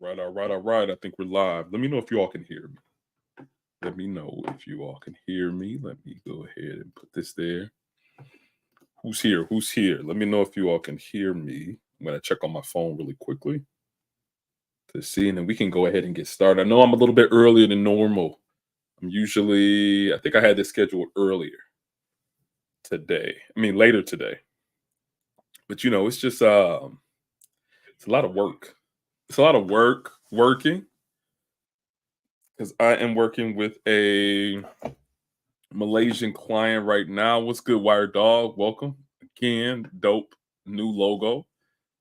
All right. I think we're live. Let me know if you all can hear me. Let me know if you all can hear me. Let me go ahead and put this there. Who's here? Who's here? Let me know if you all can hear me. I'm going to check on my phone really quickly to see, and then we can go ahead and get started. I know I'm a little bit earlier than normal. I think I had this scheduled earlier today. Later today. But it's just it's a lot of work. It's a lot of work working because I am working with a Malaysian client right now. What's good, Wire Dog? Welcome again. Dope new logo.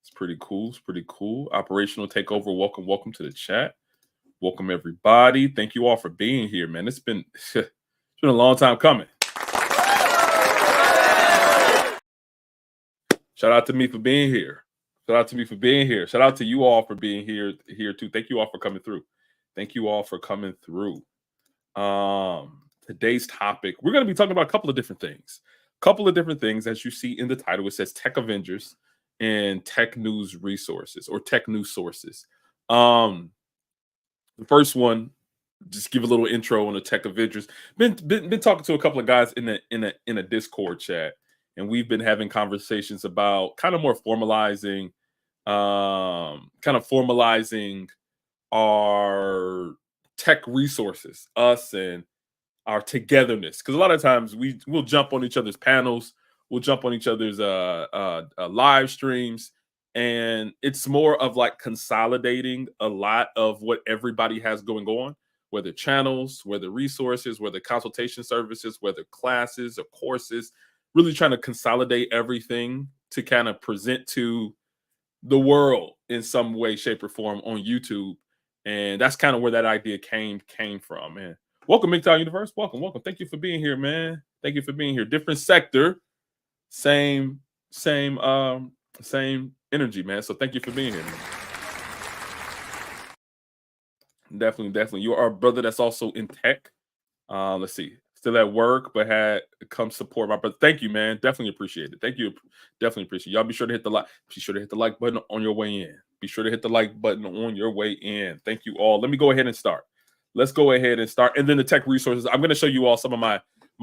It's pretty cool. It's pretty cool. Operational takeover. Welcome to the chat. Welcome everybody. Thank you all for being here, man. It's been a long time coming. Shout out to me for being here. Shout out to you all for being here too. Thank you all for coming through. Today's topic, we're going to be talking about a couple of different things. As you see in the title, it says Tech Avengers and Tech News Resources or Tech News Sources. The first one, just give a little intro on the Tech Avengers. Been talking to a couple of guys in a Discord chat, and we've been having conversations about kind of formalizing our tech resources, us and our togetherness. Because a lot of times we'll jump on each other's panels, we'll jump on each other's live streams, and it's more of like consolidating a lot of what everybody has going on, whether channels, whether resources, whether consultation services, whether classes or courses, really trying to consolidate everything to kind of present to the world in some way, shape, or form on YouTube. And that's kind of where that idea came from, man. Welcome, MGTOW Universe. Welcome. Thank you for being here, man. Thank you for being here. Different sector, same energy, man. So thank you for being here, man. Definitely. You are a brother that's also in tech. Let's see. Still at work, but had come support my brother. Thank you, man. Definitely appreciate it. Thank you. Definitely appreciate it. Y'all be sure to hit the like. Be sure to hit the like button on your way in. Thank you all. Let me go ahead and start. Let's go ahead and start. And then the tech resources. I'm going to show you all some of my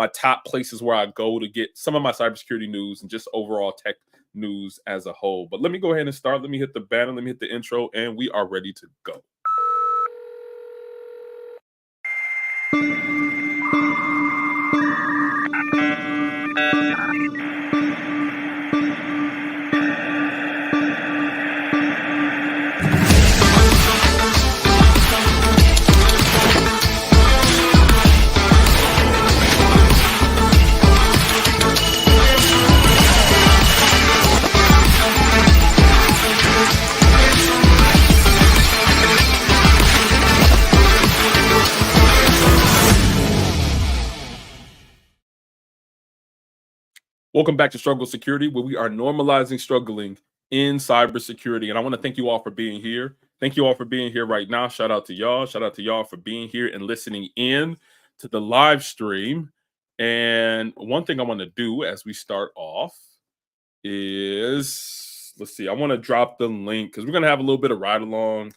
top places where I go to get some of my cybersecurity news and just overall tech news as a whole. But let me go ahead and start. Let me hit the banner. Let me hit the intro, and we are ready to go. Welcome back to Struggle Security, where we are normalizing struggling in cybersecurity. And I want to thank you all for being here. Thank you all for being here right now. Shout out to y'all. Shout out to y'all for being here and listening in to the live stream. And one thing I want to do as we start off is, let's see, I want to drop the link because we're going to have a little bit of ride along.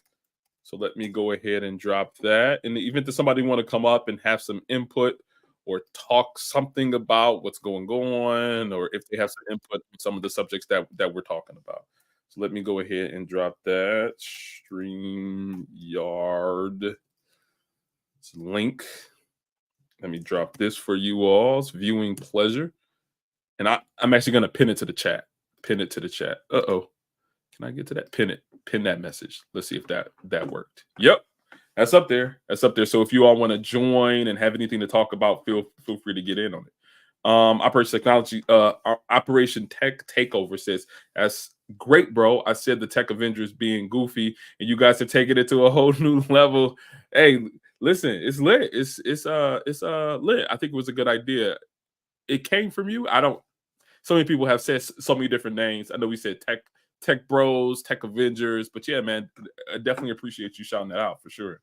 So let me go ahead and drop that. In the event that somebody want to come up and have some input or talk something about what's going on, or if they have some input on some of the subjects that we're talking about. So let me go ahead and drop that StreamYard link. Let me drop this for you all's viewing pleasure. And I'm actually going to pin it to the chat. Uh-oh. Can I get to that? Pin that message. Let's see if that worked. Yep. That's up there. So if you all want to join and have anything to talk about, feel free to get in on it. Operation Tech Takeover says, "That's great, bro. I said the Tech Avengers being goofy, and you guys are taking it to a whole new level. Hey, listen, it's lit. It's lit. I think it was a good idea. It came from you. So many people have said so many different names. I know we said Tech Bros, Tech Avengers, but yeah, man, I definitely appreciate you shouting that out for sure.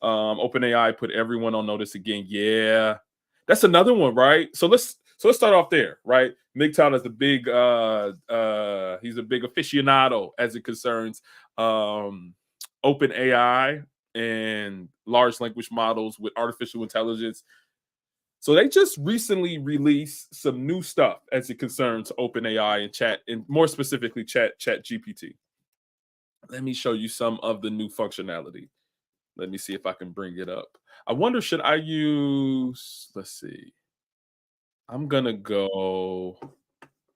OpenAI put everyone on notice again. Yeah, that's another one, right? So let's start off there, right? MGTOW is he's a big aficionado as it concerns open AI and large language models with artificial intelligence. So they just recently released some new stuff as it concerns OpenAI and chat, and more specifically Chat GPT. Let me show you some of the new functionality. Let me see if I can bring it up. I wonder, should I use, let's see. I'm gonna go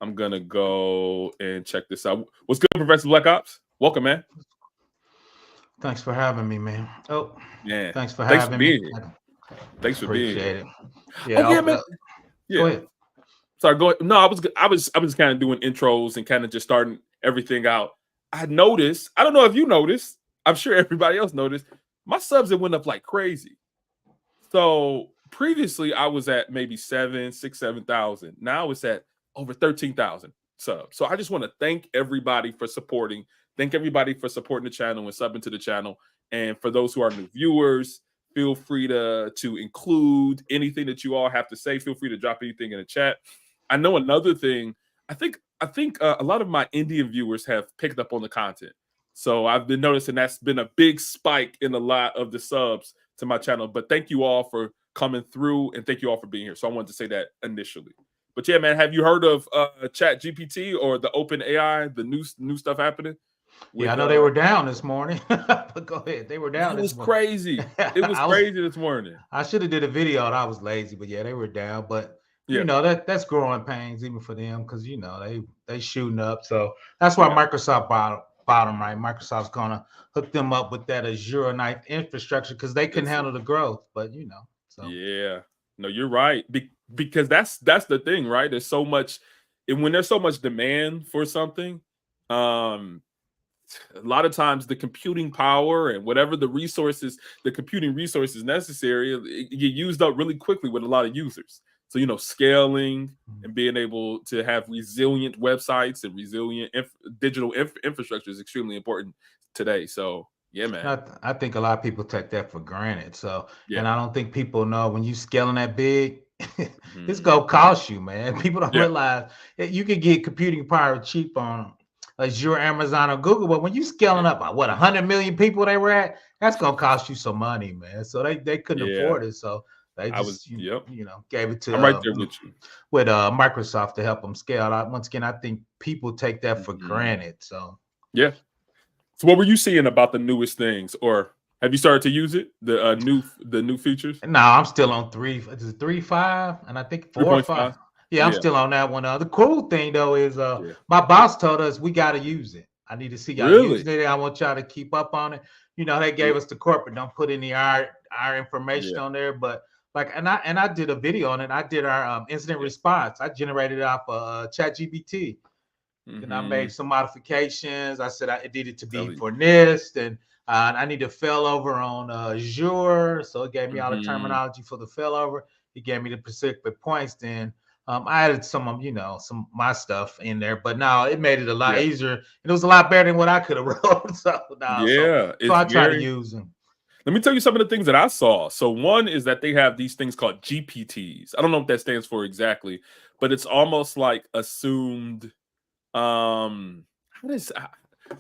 and check this out. What's good, Professor Black Ops? Welcome, man. Thanks for having me, man. Oh, Man, thanks for thanks for having me. being here. Thanks for being here. Appreciate it. Yeah, Oh yeah, man. go Yeah. ahead. Sorry, go ahead. No, I was kind of doing intros and kind of just starting everything out. I noticed, I don't know if you noticed, I'm sure everybody else noticed, my subs have went up like crazy. So previously I was at maybe 7,000. Now it's at over 13,000 subs. So I just want to thank everybody for supporting. Thank everybody for supporting the channel and subbing to the channel. And for those who are new viewers, feel free to include anything that you all have to say. Feel free to drop anything in the chat. I know another thing. I think a lot of my Indian viewers have picked up on the content. So I've been noticing that's been a big spike in a lot of the subs to my channel. But thank you all for coming through, and thank you all for being here. So I wanted to say that initially. But yeah, man, have you heard of Chat GPT or the Open AI, the new stuff happening? Yeah, I With know they were down this morning, but go ahead. They were down it this was morning. crazy. It was crazy this morning. I should have did a video and I was lazy, but yeah, they were down. But Yeah, that's growing pains even for them because they shooting up. So that's why yeah, Microsoft bought them, right? Microsoft's gonna hook them up with that Azure knife infrastructure because they can that's it. handle the growth. But so Yeah. No, you're right. Because that's the thing, right? There's so much, and when there's so much demand for something, um, a lot of times the computing power and whatever the computing resources necessary, it get used up really quickly with a lot of users. So scaling and being able to have resilient websites and resilient digital infrastructure is extremely important today. So yeah, man. I think a lot of people take that for granted. So, Yeah. and I don't think people know when you scaling that big, it's Mhm. gonna cost you, man. People don't Yeah. realize that you can get computing power cheap on Azure, Amazon, or Google, but when you scaling Yeah. up, what 100 million people they were at, that's gonna cost you some money, man. So they couldn't Yeah. afford it, so they I was. just Yep. gave it to I'm right there with you. with Microsoft to help them scale. Once again, I think people take that for Mhm. granted. So Yeah. So what were you seeing about the newest things, or have you started to use it? The new features, no, I'm still on three. Is it 3.5? And I think three 4 or 5. point five. Yeah, I'm Yeah. still on that one. The cool thing though is Yeah. my boss told us we gotta use it. I need to see y'all Really? using it. I want y'all to keep up on it. They Yeah. gave us the corporate, don't put any our information Yeah. on there, but like and I did a video on it. I did our incident Yeah. response. I generated it off Chat GPT. Then I made Mm-hmm. some modifications. I said it needed to be Tell you. for NIST, and I need to failover on Azure. So it gave me all the Mm-hmm. terminology for the failover. He gave me the specific points. Then I added some of some of my stuff in there, but now it made it a lot Yeah. easier. And it was a lot better than what I could have wrote. So now, Yeah. so It's I try to very. use them. Let me tell you some of the things that I saw. So one is that they have these things called GPTs. I don't know what that stands for exactly, but it's almost like assumed. How does?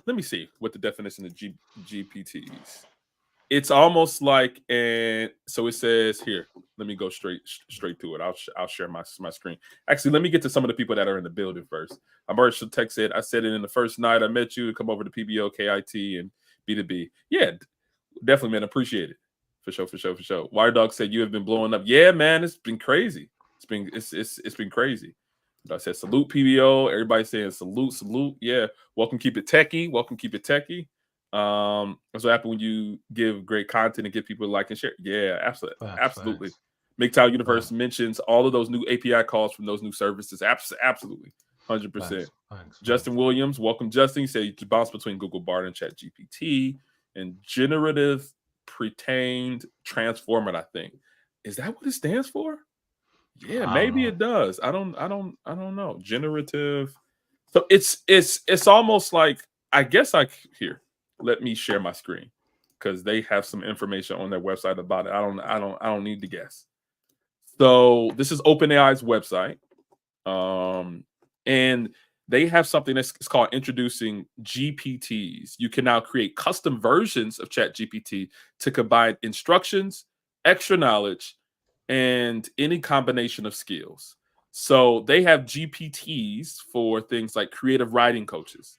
Let me see what the definition of GPTs. It's almost like, and so it says here. Let me go straight to it. I'll share my screen. Actually, let me get to some of the people that are in the building first. Marshall Tech said, I said it in the first night I met you to come over to PBO, KIT, and B2B. Yeah, definitely, man. Appreciate it. For sure, for sure, for sure. Wire Dog said you have been blowing up. Yeah, man, it's been crazy. It's been crazy. I said salute PBO. Everybody saying salute, salute. Yeah. Welcome, keep it techie. Welcome, keep it techie. That's what happens when you give great content and get people to like and share. Yeah, absolutely. Facts, Absolutely. facts, MGTOW Universe facts, mentions all of those new API calls from those new services. Absolutely. 100%. facts, facts, Justin facts. Williams, welcome, Justin. He said you bounce between Google Bard and Chat GPT and generative pre-trained transformer, I think. Is that what it stands for? Yeah, I don't maybe know. it does. I don't know. Generative. So it's almost like, I guess here. Let me share my screen because they have some information on their website about it. I don't need to guess. So this is OpenAI's website. And they have something that's it's called introducing GPTs. You can now create custom versions of Chat GPT to combine instructions, extra knowledge, and any combination of skills. So they have GPTs for things like creative writing coaches,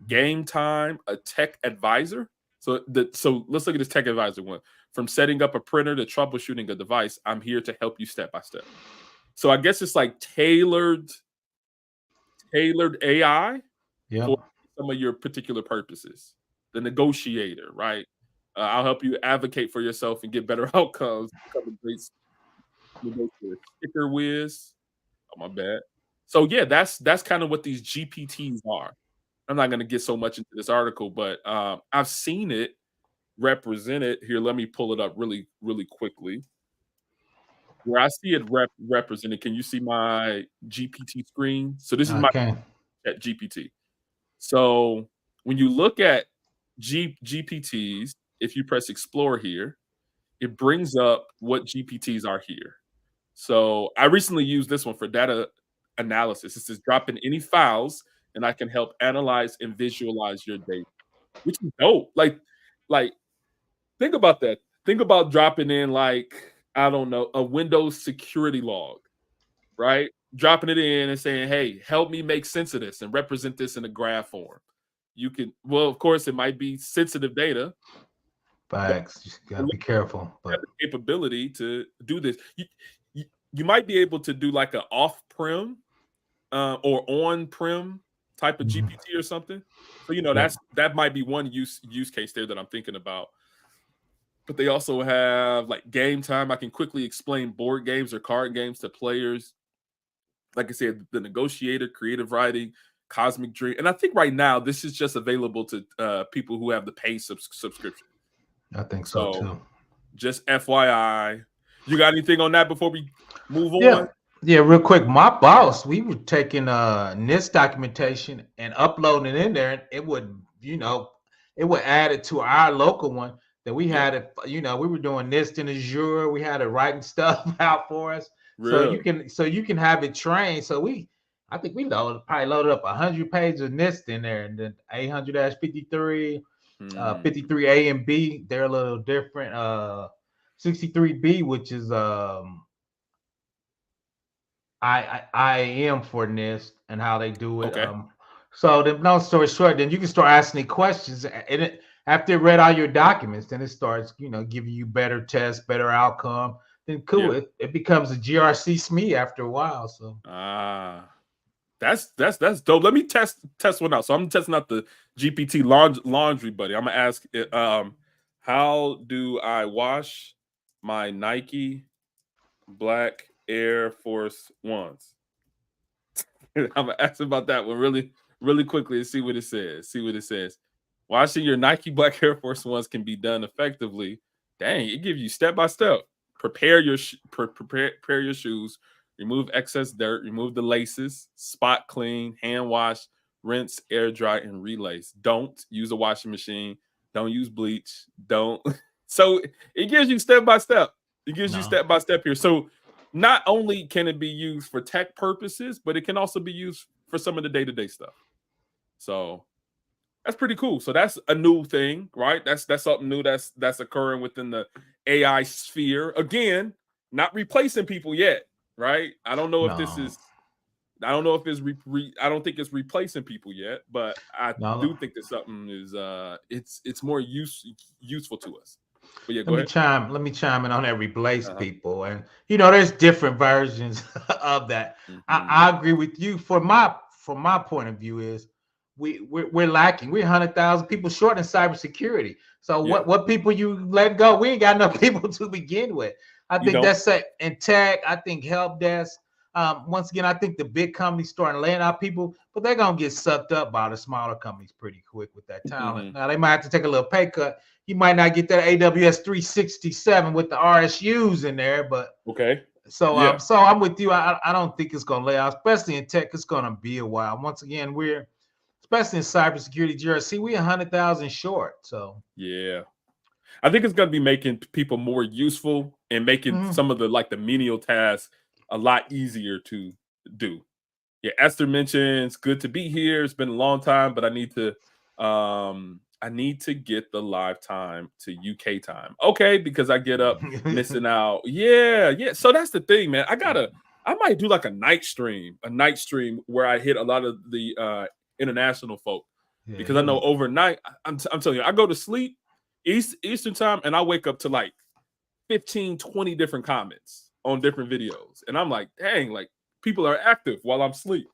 game time, a tech advisor. So let's look at this tech advisor one. From setting up a printer to troubleshooting a device, I'm here to help you step by step. So I guess it's like tailored AI Yeah. for some of your particular purposes. The negotiator, right? I'll help you advocate for yourself and get better outcomes. Become a great negotiator. Sticker whiz. Oh my bad. So yeah, that's kind of what these GPTs are. I'm not going to get so much into this article, but I've seen it represented here. Let me pull it up really quickly. Where I see it represented, can you see my GPT screen? So this is my Okay. at GPT. So when you look at GPTs, if you press explore here, it brings up what GPTs are here. So I recently used this one for data analysis. It says drop in any files and I can help analyze and visualize your data, which is dope. Like think about that. Think about dropping in like, I don't know, a Windows security log, right? Dropping it in and saying, hey, help me make sense of this and represent this in a graph form. You can, well, of course, it might be sensitive data, but Facts. Just gotta be careful. you have But the capability to do this. You might be able to do like an off-prem or on-prem type of mhm. GPT or something. So Yep. that might be one use case there that I'm thinking about. But they also have like game time. I can quickly explain board games or card games to players. Like I said, the negotiator, creative writing, cosmic dream, and I think right now this is just available to people who have the pay subscription. I think so So too. just FYI, you got anything on that before we move Yeah. on? Yeah, real quick. My boss, we were taking NIST documentation and uploading it in there, and it would, it would add it to our local one that we Yeah, had it, we were doing NIST in Azure, we had it writing stuff out for us. really. So you can have it trained. I think we probably loaded up 100 pages of NIST in there, and then 800-53, Hmm. 53A and B, they're a little different. 63B, which is I am for NIST and how they do it. Okay. So then, no story short, then you can start asking questions, and after it read all your documents, then it starts, giving you better tests, better outcome. Then cool, Yeah. it becomes a GRC SME after a while. So Ah, that's dope. Let me test one out. So I'm testing out the GPT laundry buddy. I'm gonna ask it, how do I wash my Nike Black Air Force Ones? I'm gonna ask about that one really quickly and see what it says. See what it says. Washing your Nike Black Air Force Ones can be done effectively. Dang, it gives you step by step. Prepare your shoes. Remove excess dirt. Remove the laces. Spot clean. Hand wash. Rinse, air dry, and relace. Don't use a washing machine. Don't use bleach. Don't. So it gives you step by step. It gives you no, step by step here. So not only can it be used for tech purposes, but it can also be used for some of the day-to-day stuff. So that's pretty cool. So that's a new thing, right? That's something new that's occurring within the AI sphere. Again, not replacing people yet, right? I don't know if this no, is I don't know if it's I don't think it's replacing people yet, but I no. do think that something is it's more useful to us. But yeah, Let go me ahead. chime. Let me chime in on that replace Uh-huh. people, and there's different versions of that. I Mhm. agree with you. From my point of view is we're lacking. We're 100,000 people short in cybersecurity. So Yeah, what people you let go? We ain't got enough people to begin with. I you think don't. that's it. In tech, I think help desk. Once again, I think the big companies starting laying out people, but they're gonna get sucked up by the smaller companies pretty quick with that talent. Mhm. Now they might have to take a little pay cut. You might not get that AWS 367 with the RSUs in there, but Okay. so Yeah. so I'm with you. I don't think it's gonna lay out, especially in tech. It's gonna be a while. Once again, we're especially in cybersecurity, GRC, we're 100,000 short. So Yeah. I think it's going to be making people more useful and making mhm. some of the like the menial tasks a lot easier to do. Yeah, Esther mentions good to be here. It's been a long time, but I need to get the live time to UK time. Okay, because I get up missing out. Yeah, yeah. So that's the thing, man. I might do like a night stream where I hit a lot of the international folk Yeah, because I know overnight, I'm telling you, I go to sleep Eastern time and I wake up to like 15, 20 different comments on different videos. And I'm like, dang, like people are active while I'm asleep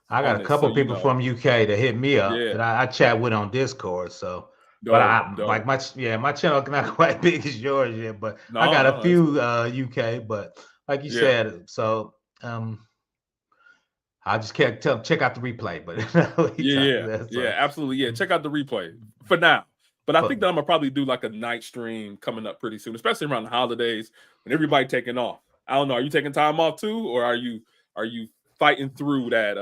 I got on a this. So, couple people from UK that hit me up yeah, that I chat with on Discord. So, but dope, I like dope. my channel not quite big as yours yet, but I No, got a no, that's few cool. UK. But like you Yeah, said, so I just can't check out the replay. But we yeah, talking yeah, that. yeah, So, absolutely. Yeah, check out the replay for now. But I think but that I'm gonna probably do like a night stream coming up pretty soon, especially around the holidays when everybody taking off. I don't know. Are you taking time off too, or are you fighting through that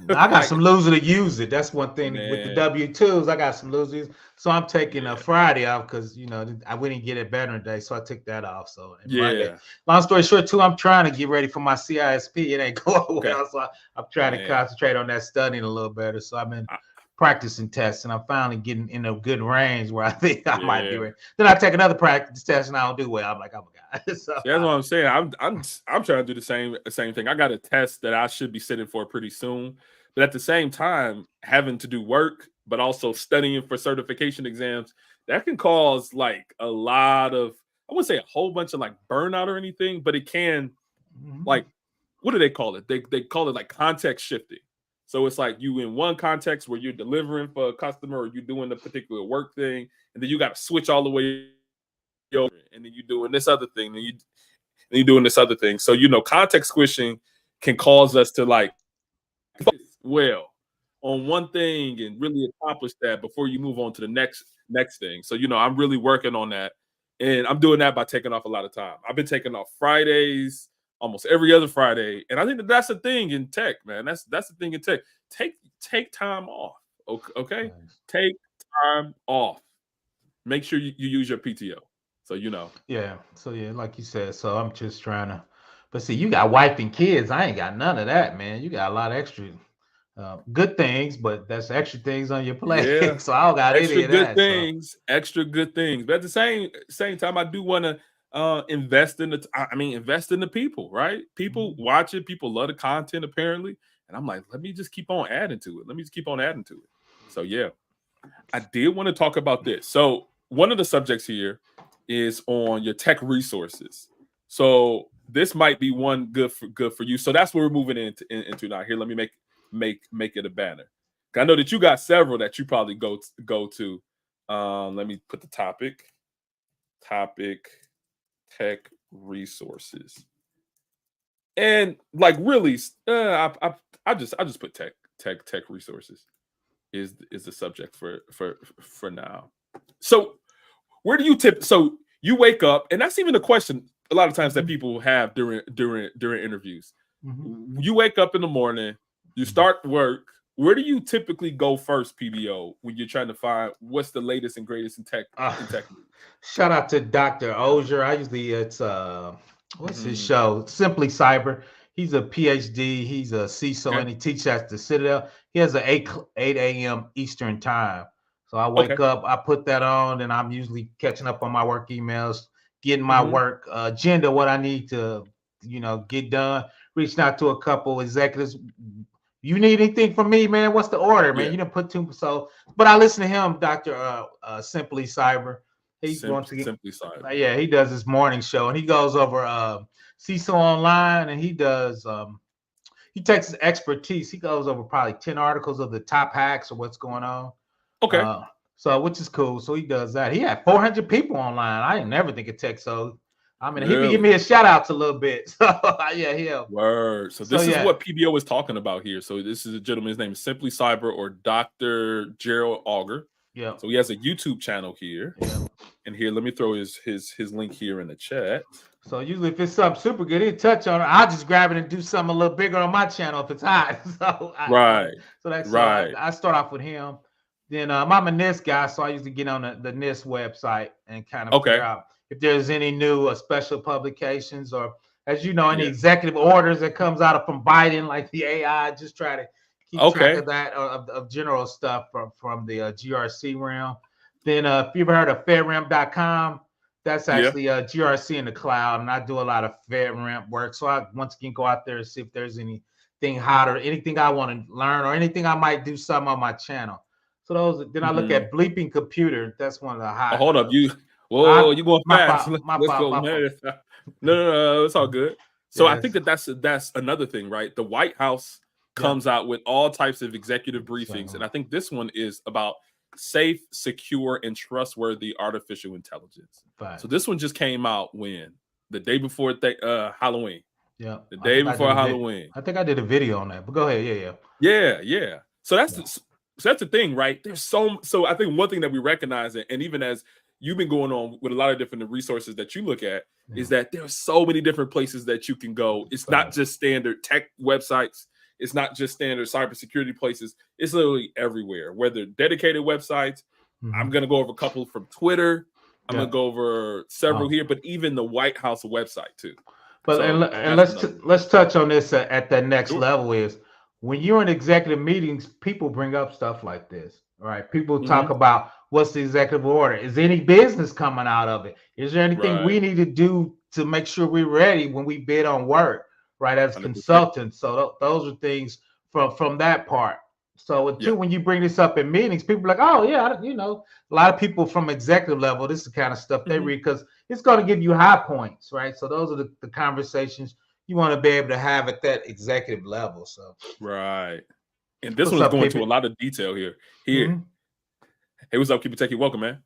I got some fighting loser to use it. That's one thing with the man? W-2s. I got some losers. So I'm taking a Yeah, Friday off because I wouldn't get it Veteran Day. So I took that off. So and Monday. yeah. Long story short, too, I'm trying to get ready for my CISP. It ain't going Okay, well. So I'm trying to man. concentrate on that studying a little better. So I've been I, practicing tests and I'm finally getting in a good range where I think I might be yeah. ready. Then I take another practice test and I don't do well. I'm like, oh my God. So See, that's what I'm saying. I'm trying to do the same thing. I got a test that I should be sitting for pretty soon, but at the same time, having to do work, but also studying for certification exams, that can cause like a lot of I wouldn't say a whole bunch of like burnout or anything, but it can mhm. like what do they call it? They call it like context shifting. So it's like you in one context where you're delivering for a customer or you're doing a particular work thing, and then you got to switch all the way over, and then you're doing this other thing, and you're doing this other thing. So context squishing can cause us to like focus well on one thing and really accomplish that before you move on to the next thing. So I'm really working on that, and I'm doing that by taking off a lot of time. I've been taking off Fridays, almost every other Friday, and I think that's the thing in tech, man. That's the thing in tech. Take time off. Okay, Nice. take time off. Make sure you use your PTO. So Yeah. So yeah, like you said. So I'm just trying to. But see, you got wife and kids. I ain't got none of that, man. You got a lot of extra good things, but that's extra things on your yeah, plate. So I don't got any extra of good that. So things, extra good things. But at the same time, I do want to invest in invest in the people, right? People mhm. watch it, people love the content apparently, and I'm like, let me just keep on adding to it. Let me just keep on adding to it. So yeah, I did want to talk about this. So one of the subjects here is on your tech resources. So this might be one good for you. So that's what we're moving into now. Here, let me make it a banner. I know that you got several that you probably go to. Let me put the topic tech resources, and like really, I just put tech resources is the subject for now. So where do you tip? So you wake up, and that's even a question a lot of times that Mhm. people have during interviews. Mhm. You wake up in the morning, you Mhm. start work. Where do you typically go first, PBO, when you're trying to find what's the latest and greatest in tech Uh, in tech news? Shout out to Dr. Ozier. I usually it's what's his Mhm. show? Simply Cyber. He's a PhD. He's a CISO Okay. and he teaches at the Citadel. He has a 8 a.m. Eastern time. So I Okay. wake up, I put that on, and I'm usually catching up on my work emails, getting my Hmm. work agenda, what I need to, get done. Reaching out to a couple executives. You need anything from me, man? What's the order, man? Yeah. You didn't put two. So, but I listen to him, Doctor Simply Cyber. He's once again, Simply cyber. yeah, he does his morning show, and he goes over CISO online, and he takes his expertise. He goes over probably 10 articles of the top hacks or what's going on. Okay. Uh, so which is cool. So he does that. He had 400 people online. I didn't never think of tech. So I mean, he be giving Really? me a shout outs a little bit. So yeah, yeah. Word. So So this is yeah, what PBO is talking about here. So this is a gentleman's name is Simply Cyber or Dr. Gerald Auger. yeah, So he has a YouTube channel here. yeah. And here, let me throw his link here in the chat. So usually if it's something super good, he'll touch on it. I'll just grab it and do something a little bigger on my channel if it's hot. Right. So Right. I start off with him. Then I'm a NIST guy, so I usually get on the NIST website and kind of figure Okay. out if there's any new special publications or as you know, any Yeah. executive orders that comes out of from Biden, like the AI, just try to keep track Okay. of that of general stuff from the GRC realm. Then if you ever heard of FedRAMP.com, that's Yeah. actually GRC in the cloud, and I do a lot of FedRAMP work. So I once again go out there and see if there's anything hot or anything I want to learn or anything I might do some on my channel. So those. Then I look Mhm. at Bleeping Computer. That's one of the Oh, hot. hold up. Whoa, you going My fast. fault. My Let's fault. go. My fault. No, it's all good. So I think Yes. that's another thing, right? The White House Yeah. comes out with all types of executive briefings, So- and I think this one is about safe, secure, and trustworthy artificial intelligence. Fine. So this one just came out when the day before Halloween. Yeah. The I day think I before did a Halloween. I think I did a video on that. But go ahead. Yeah. Yeah. So that's Yeah. so that's the thing, right? There's so I think one thing that we recognize, and even as you've been going on with a lot of different resources that you look at, is that there's so many different places that you can go. It's not just standard tech websites. It's not just standard cybersecurity places. It's literally everywhere. Whether dedicated websites, I'm gonna go over a couple from Twitter. I'm gonna go over several here, but even the White House website too. But So and that's another one. let's touch on this at that next Sure. level is when you're in executive meetings, people bring up stuff like this. All right. People talk about what's the executive order. Is any business coming out of it? Is there anything we Right. need to do to make sure we're ready when we bid on work, right? As 100%. consultants. So those are things from that part. So when you bring this up in meetings, people are like, oh yeah, a lot of people from executive level, this is the kind of stuff they read because it's going to give you high points, right? So those are the conversations you want to be able to have at that executive level. So right. And this What's one's up, going to Pippin? a lot of detail here. Hey, what's up, Keep It Techie? Welcome, man.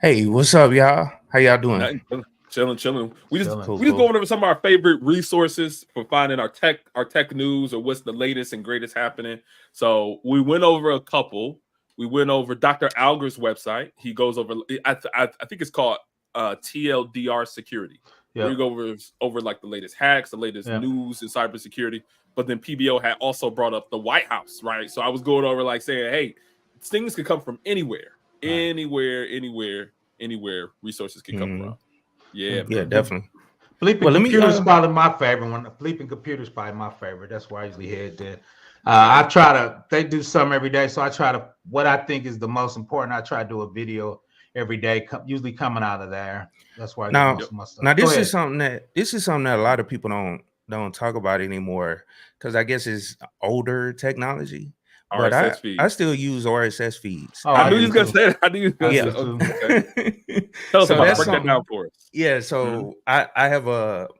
Hey, what's up, y'all? How y'all doing? Nothing. Chilling. We just Chilling. going over some of our favorite resources for finding our tech news or what's the latest and greatest happening. So we went over a couple. We went over Dr. Alger's website. He goes over. I think it's called TLDR Security. Yeah. Where you go over like the latest hacks, the latest news in cybersecurity. But then PBO had also brought up the White House, right? So I was going over like saying, hey, things could come from anywhere, anywhere. Resources can come from. Yeah, definitely. Bleeping Computer is probably my favorite one. Bleeping Computer is probably my favorite. That's where I usually head there. They do some every day. So I try to, what I think is the most important, I try to do a video every day, usually coming out of there. That's why I get most of my stuff. Now this is something that a lot of people don't talk about anymore because I guess it's older technology. But I still use RSS feeds. Oh, I knew you was gonna say that. I knew you was gonna say okay. Tell us about break that down for us. Yeah, so I have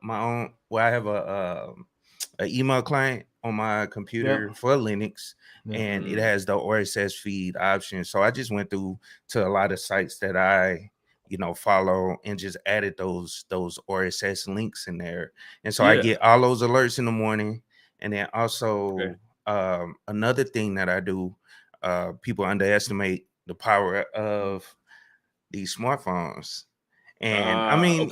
my own. Well, I have a email client on my computer for Linux, and it has the RSS feed option. So I just went through to a lot of sites that I follow and just added those RSS links in there, and so I get all those alerts in the morning, and then also. Another thing that I do, people underestimate the power of these smartphones. And I mean,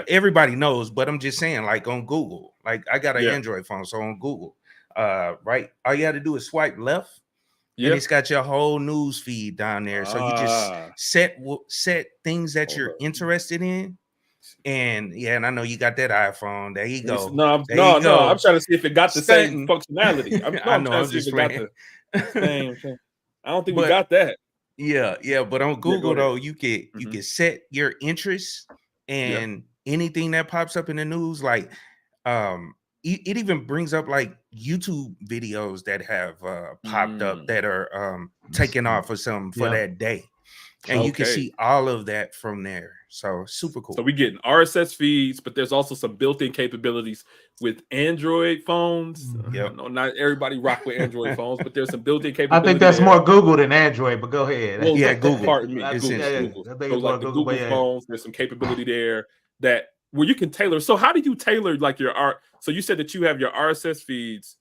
everybody knows, but I'm just saying, like on Google, like I got an Android phone, so on Google, right? All you got to do is swipe left, and it's got your whole news feed down there. So you just set things that you're interested in. And and I know you got that iPhone. There you go. No. I'm trying to see if it got the same functionality. I'm trying to see if it got the same. I don't think we got that. Yeah. But on Google though, you can set your interests and anything that pops up in the news, like it even brings up like YouTube videos that have popped up that are taken off or something for that day. And you can see all of that from there. So super cool. So we getting RSS feeds, but there's also some built-in capabilities with Android phones. No, not everybody rock with Android phones, but there's some built-in capabilities. I think that's more Google than Android, but go ahead. Well, Google. Pardon me. Google. So like the Google phones, there's some capability there that where you can tailor. So how do you tailor like your art? So you said that you have your RSS feeds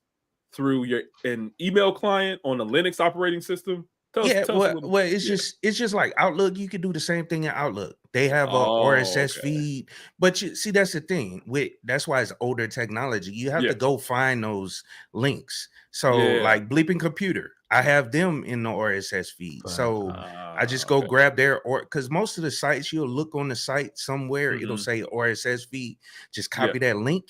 through an email client on a Linux operating system. Well, it's just like Outlook. You can do the same thing in Outlook. They have a RSS feed, but you see that's the thing. That's why it's older technology. You have to go find those links. So like Bleeping Computer, I have them in the RSS feed. So I just go grab their, or because most of the sites, you'll look on the site somewhere, it'll say RSS feed. Just copy that link,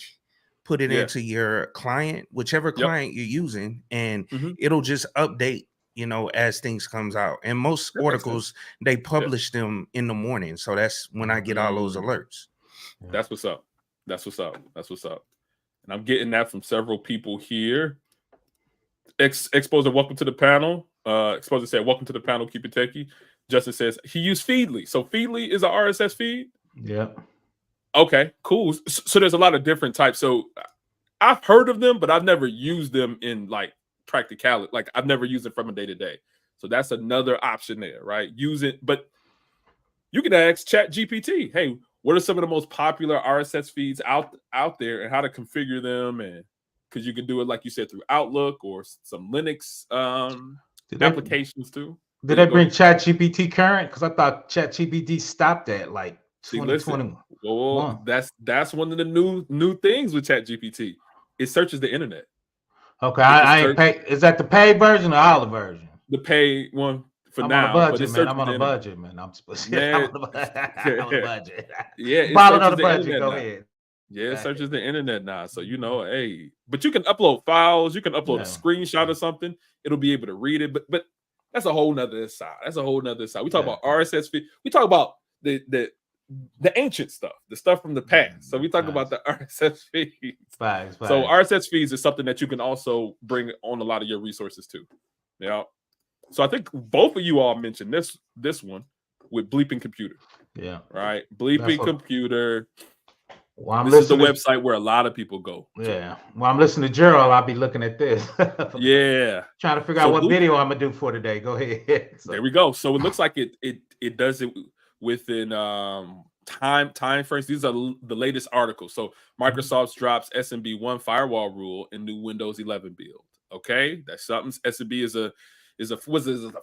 put it into your client, whichever client you're using, and it'll just update, you know, as things comes out. And most articles, they publish them in the morning. So that's when I get all those alerts. That's what's up. That's what's up. That's what's up. And I'm getting that from several people here. Exposer, welcome to the panel. Exposer said, welcome to the panel, keep it techie. Justin says he used Feedly. So Feedly is an RSS feed? Yep. Okay, cool. So there's a lot of different types. So I've heard of them, but I've never used them in like practicality. Like I've never used it from a day to day. So that's another option there, right? Use it, but you can ask Chat GPT, hey, what are some of the most popular RSS feeds out there and how to configure them? And because you can do it, like you said, through Outlook or some Linux applications too. Did they bring Chat GPT current? Because I thought Chat GPT stopped at like 2021. Well, that's one of the new things with Chat GPT. It searches the internet. Okay, I ain't pay. Is that the paid version or all the version? The paid one. I'm on a budget, man. I'm on a budget, man. I'm on a budget. Yeah, it's on a budget. Go ahead. Yeah, it searches the internet now. So you know, hey, but you can upload files, you can upload a screenshot or something, it'll be able to read it. But that's a whole nother side. That's a whole nother side. We talk about RSS feed, we talk about the ancient stuff, the stuff from the past. So we talk about the RSS feeds. So RSS feeds is something that you can also bring on a lot of your resources too. Yeah. So I think both of you all mentioned this one with Bleeping Computer. Yeah. Right. Bleeping Computer. Well, this is the website where a lot of people go. Yeah. Well, I'm listening to Gerald. I'll be looking at this. Yeah. Trying to figure out what video I'm gonna do for today. Go ahead. There we go. So it looks like it does it within time frames. These are the latest articles. So Microsoft drops SMB1 firewall rule in new Windows 11 build. Okay, that's something. SMB is a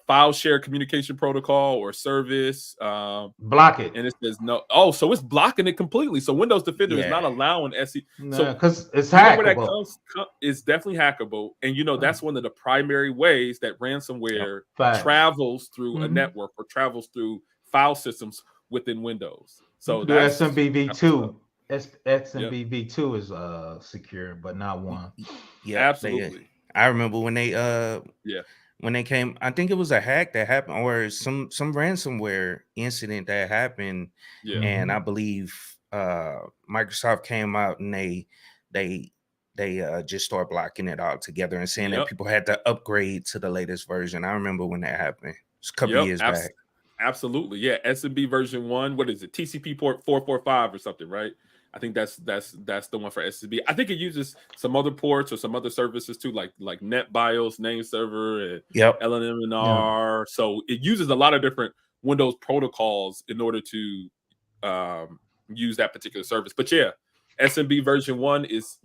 file share communication protocol or service. Block it. And it says no. Oh, so it's blocking it completely. So Windows Defender is not allowing SE. No, because it's hackable. It's definitely hackable. And you know, that's one of the primary ways that ransomware travels through a network or travels through file systems within Windows. So the SMBv2. SMBv2 is secure, but not one. Yeah, absolutely. I remember when they when they came, I think it was a hack that happened or some ransomware incident that happened. Yeah. And I believe Microsoft came out and they just started blocking it all together and saying that people had to upgrade to the latest version. I rember when that happened. It's a couple years back. Absolutely. Yeah. SMB version 1. What is it? TCP port 445 or something, right? I think that's the one for SSB. I think it uses some other ports or some other services too, like NetBIOS, name server, and LNMNR. So it uses a lot of different Windows protocols in order to use that particular service. But yeah, SMB version 1 is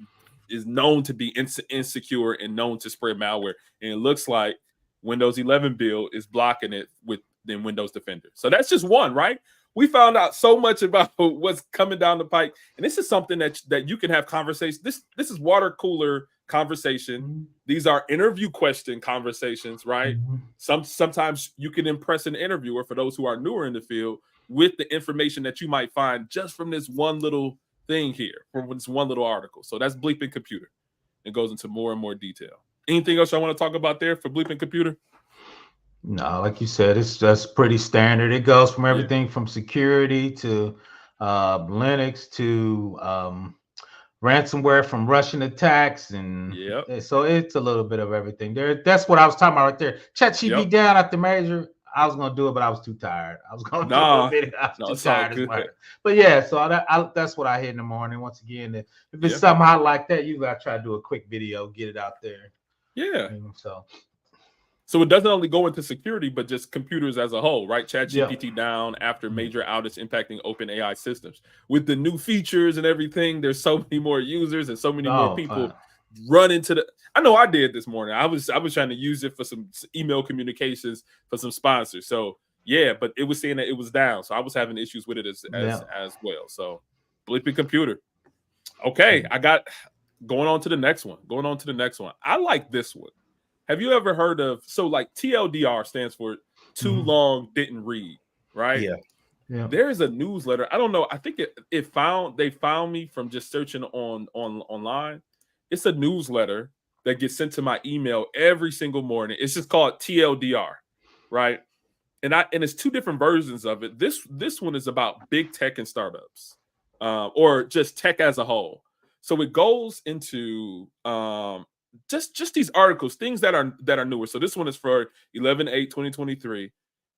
known to be insecure and known to spread malware. And it looks like Windows 11 build is blocking it within Windows Defender. So that's just one, right? We found out so much about what's coming down the pike, and this is something that you can have conversations. This is water cooler conversation. These are interview question conversations, right? Sometimes you can impress an interviewer, for those who are newer in the field, with the information that you might find just from this one little thing here, from this one little article. So that's Bleeping Computer. It goes into more and more detail. Anything else I want to talk about there for Bleeping Computer? No, like you said, it's just pretty standard. It goes from everything from security to Linux to ransomware from Russian attacks, and so it's a little bit of everything there. That's what I was talking about right there. ChatGPT down at the major. I was gonna do it, but I was too tired. I was gonna do a video. I was too tired. But yeah, so that's what I hit in the morning. Once again, if it's something I like that, you gotta try to do a quick video, get it out there. Yeah. So it doesn't only go into security, but just computers as a whole, right? ChatGPT down after major outage impacting OpenAI systems. With the new features and everything, there's so many more users and so many more people run into the. I know I did this morning. I was trying to use it for some email communications for some sponsors. So yeah, but it was saying that it was down, so I was having issues with it as well. So Bleeping Computer. Okay, I got going on to the next one. I like this one. Have you ever heard of like TLDR stands for too long didn't read, right? Yeah. There is a newsletter. I don't know. I think they found me from just searching online. It's a newsletter that gets sent to my email every single morning. It's just called TLDR, right? And it's two different versions of it. This one is about big tech and startups, or just tech as a whole. So it goes into just these articles, things that are newer. So this one is for 11/8/2023,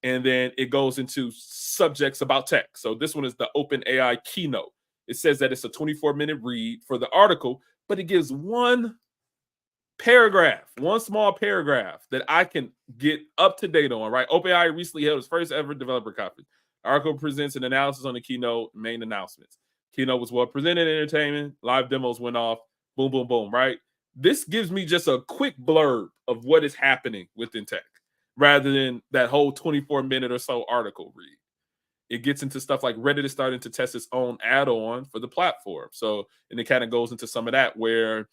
and then it goes into subjects about tech. So this one is the OpenAI keynote. It says that it's a 24-minute read for the article, but it gives one small paragraph that I can get up to date on, right? OpenAI recently held its first ever developer conference. Article presents an analysis on the keynote, main announcements. Keynote was well presented, entertainment, live demos went off, boom, boom, boom, right? This gives me just a quick blurb of what is happening within tech, rather than that whole 24-minute or so article read. It gets into stuff like Reddit is starting to test its own add-on for the platform. So, and it kind of goes into some of that where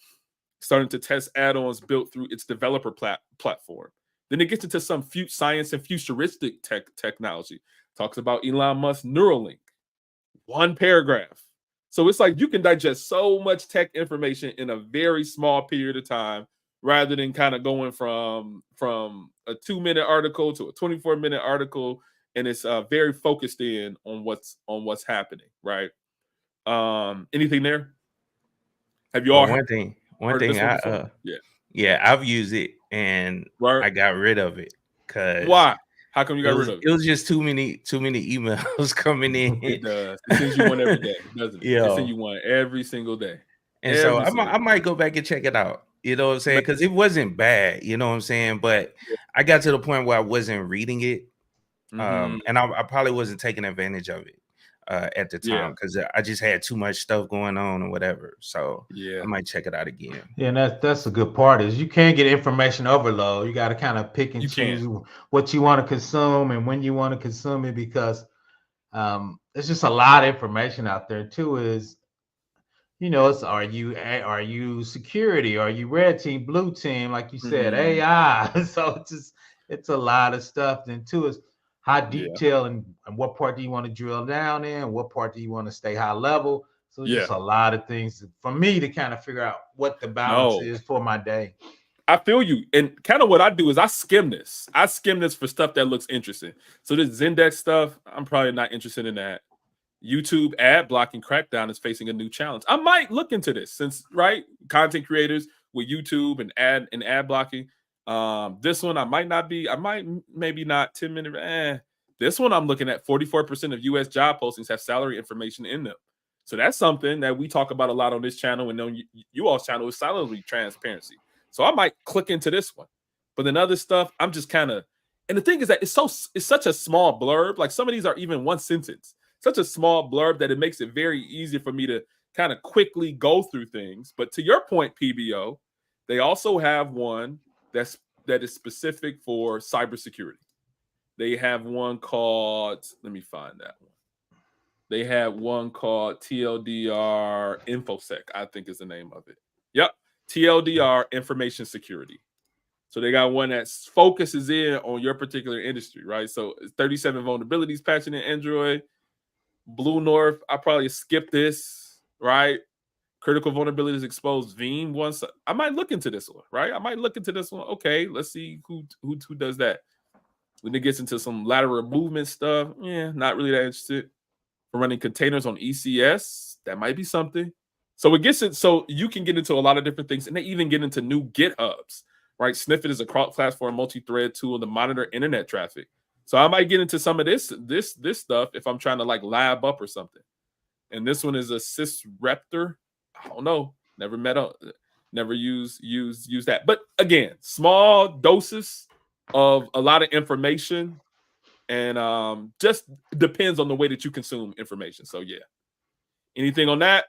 starting to test add-ons built through its developer platform. Then it gets into some science and futuristic technology. Talks about Elon Musk's Neuralink. One paragraph. So it's like you can digest so much tech information in a very small period of time, rather than kind of going from a 2-minute article to a 24-minute article, and it's very focused in on what's happening, right? Anything there? Have you all one thing I've used it and I got rid of it. Cause why? How come you got rid of it? It was just too many emails coming in. It does. It sends you one every day, doesn't it? It sends you one every single day. And so I might go back and check it out. You know what I'm saying? Because it wasn't bad, you know what I'm saying? But I got to the point where I wasn't reading it. And I probably wasn't taking advantage of it at the time, because I just had too much stuff going on or whatever. So I might check it out again. Yeah, and that's a good part, is you can't get information overload. You got to kind of pick and choose what you want to consume and when you want to consume it, because there's just a lot of information out there too. Is, you know, it's are you security? Are you red team, blue team? Like you said, AI. So it's a lot of stuff. Then too is how detailed and what part do you want to drill down in? What part do you want to stay high level? So it's just a lot of things for me to kind of figure out what the balance is for my day. I feel you. And kind of what I do is I skim this. For stuff that looks interesting. So this Zendesk stuff, I'm probably not interested in that. YouTube ad blocking crackdown is facing a new challenge. I might look into this, since content creators with YouTube and ad blocking. This one I might maybe not 10-minute. This one I'm looking at 44% of US job postings have salary information in them. So that's something that we talk about a lot on this channel, and on you all's channel is salary transparency. So I might click into this one. But then other stuff, I'm just kind of, and the thing is that it's such a small blurb. Like some of these are even one sentence. Such a small blurb that it makes it very easy for me to kind of quickly go through things. But to your point, PBO, they also have one that is specific for cybersecurity. They have one called, let me find that one. They have one called TLDR InfoSec, I think is the name of it. Yep, TLDR Information Security. So they got one that focuses in on your particular industry, right? So 37 vulnerabilities patching in Android. Blue North, I probably skip this, right? Critical vulnerabilities exposed Veeam once. I might look into this one, right? Okay, let's see who does that. When it gets into some lateral movement stuff, not really that interested. For running containers on ECS, that might be something. So it gets it. So you can get into a lot of different things, and they even get into new GitHubs, right? Sniffit is a cross-platform multi-thread tool to monitor internet traffic. So I might get into some of this stuff if I'm trying to like lab up or something. And this one is a Sysraptor. I don't know. Never use that. But again, small doses of a lot of information, and just depends on the way that you consume information. So yeah. Anything on that?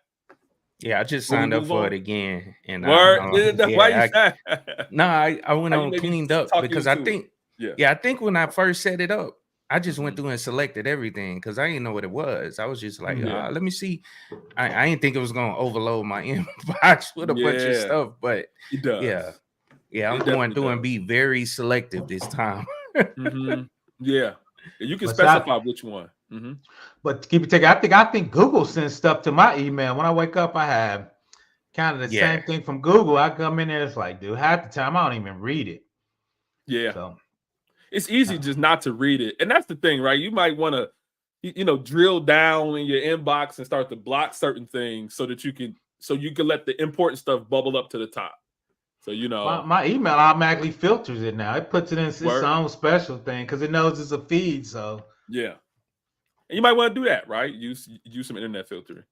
Yeah, I just signed up for it again. And I went on cleaned up because I think I think when I first set it up, I just went through and selected everything because I didn't know what it was. I was just like, let me see. I didn't think it was gonna overload my inbox with a bunch of stuff, but it does. Yeah. Yeah, I'm going through and be very selective this time. Yeah, you can But specify which one. But to keep it taking, I think Google sends stuff to my email. When I wake up, I have kind of the same thing from Google. I come in there, it's like, dude, half the time I don't even read it. Yeah. So it's easy just not to read it. And that's the thing, right? You might want to, drill down in your inbox and start to block certain things so that you can let the important stuff bubble up to the top. So, my email automatically filters it now. It puts it in its own special thing because it knows it's a feed. So yeah. And you might want to do that, right? Use some internet filtering.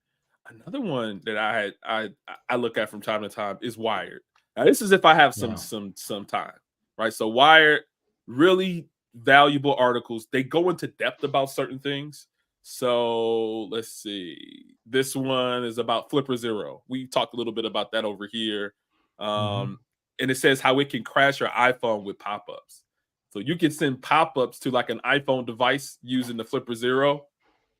Another one that I look at from time to time is Wired. Now, this is if I have some time, right? So Wired, really valuable articles. They go into depth about certain things. So let's see. This one is about Flipper Zero. We talked a little bit about that over here. And it says how it can crash your iPhone with pop-ups. So you can send pop-ups to like an iPhone device using the Flipper Zero,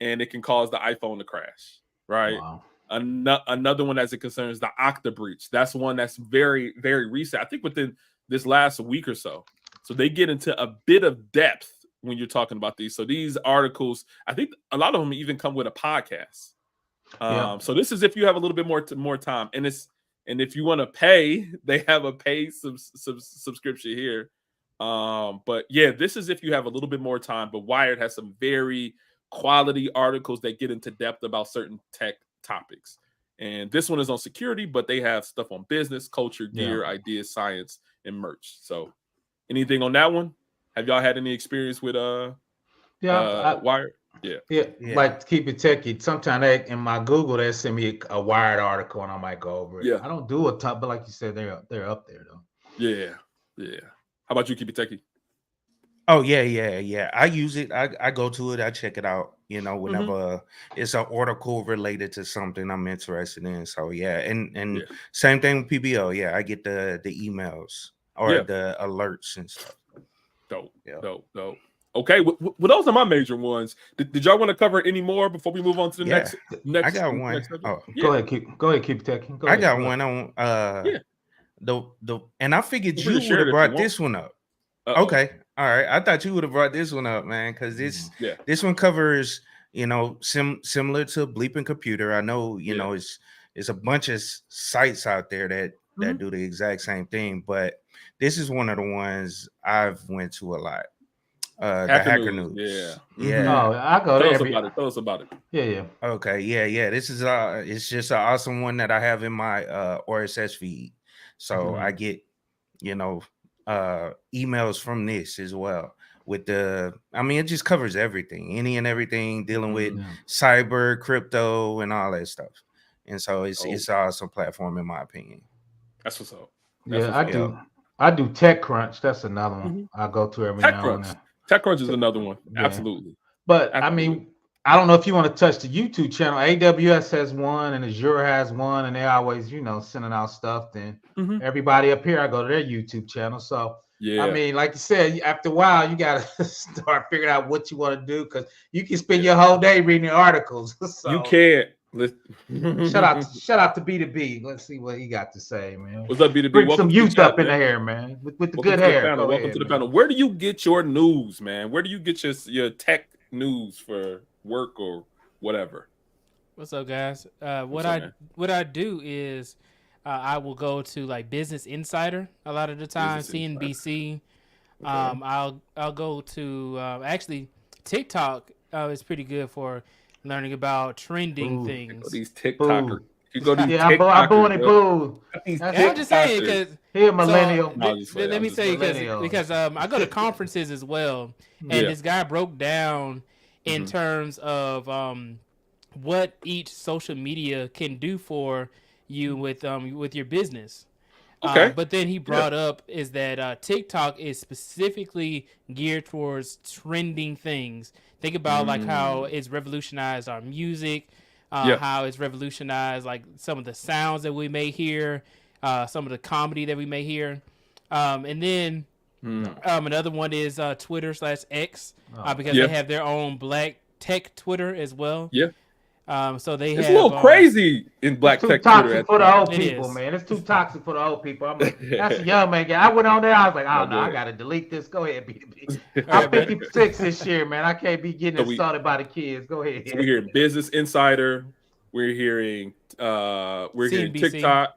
and it can cause the iPhone to crash, right? Wow. Another one as it concerns the Okta breach. That's one that's very, very recent. I think within this last week or so. So they get into a bit of depth when you're talking about these. So these articles, I think a lot of them even come with a podcast. So this is if you have a little bit more time, and if you want to pay, they have a paid subscription here. But yeah, this is if you have a little bit more time. But Wired has some very quality articles that get into depth about certain tech topics. And this one is on security, but they have stuff on business, culture, gear, ideas, science, and merch. So anything on that one? Have y'all had any experience with Wired? Yeah. Like to keep it techie. Sometimes in my Google they send me a Wired article and I might go over it. I don't do a ton, but like you said, they're up there though. Yeah. How about you, keep it techie? Oh yeah. I use it. I go to it. I check it out. Whenever it's an article related to something I'm interested in. So yeah, and same thing with PBO. Yeah, I get the emails or the alerts and stuff. Dope. Okay, well, those are my major ones. Did y'all want to cover any more before we move on to the next? I got one. Go ahead, keep techie. I got one on the and I figured you would have brought this one up. Okay. All right. I thought you would have brought this one up, man, because this one covers, similar to Bleeping Computer. I know, it's a bunch of sites out there that do the exact same thing, but this is one of the ones I've went to a lot. The Hacker News. Yeah. Oh, I go there. Tell us about it. Yeah. Okay. Yeah. This is it's just an awesome one that I have in my RSS feed. So I get, emails from this as well with it just covers everything, any and everything dealing with cyber, crypto, and all that stuff. And so it's an awesome platform in my opinion. That's what's up. I do TechCrunch. That's another one I go to every now and then. TechCrunch is another one. Absolutely. But I mean, I don't know if you want to touch the YouTube channel. AWS has one and Azure has one, and they always, sending out stuff. Then everybody up here, I go to their YouTube channel. So I mean, like you said, after a while, you gotta start figuring out what you want to do because you can spend your whole day reading articles. So you can't. Shout out to B2B. Let's see what he got to say, man. What's up, B2B? Bring some youth up in the hair, man. With the good hair. Welcome to the panel. Where do you get your news, man? Where do you get your tech news for work or whatever? What's up, guys? What I do is I will go to like Business Insider a lot of the time, CNBC. I'll go to actually TikTok is pretty good for learning about trending things. These TikTokers. You go to I'm booing it, boo. I'm just saying because here, millennial. Let me say because I go to conferences as well, and this guy broke down in terms of what each social media can do for you with your business. Okay. But then he brought up is that TikTok is specifically geared towards trending things. Think about like how it's revolutionized our music, how it's revolutionized like some of the sounds that we may hear, some of the comedy that we may hear. And then another one is Twitter/X because they have their own Black Tech Twitter as well. Yeah. So they it's have a little crazy in Black Too Tech Twitter. toxic for the old It people, is. man. It's too toxic for the old people. That's a young man. I went on there. I was like, oh no, I gotta delete this. Go ahead, BB. I'm 56 this year, man. I can't be getting insulted by the kids. Go ahead. So we're hearing Business Insider. We're hearing hearing TikTok,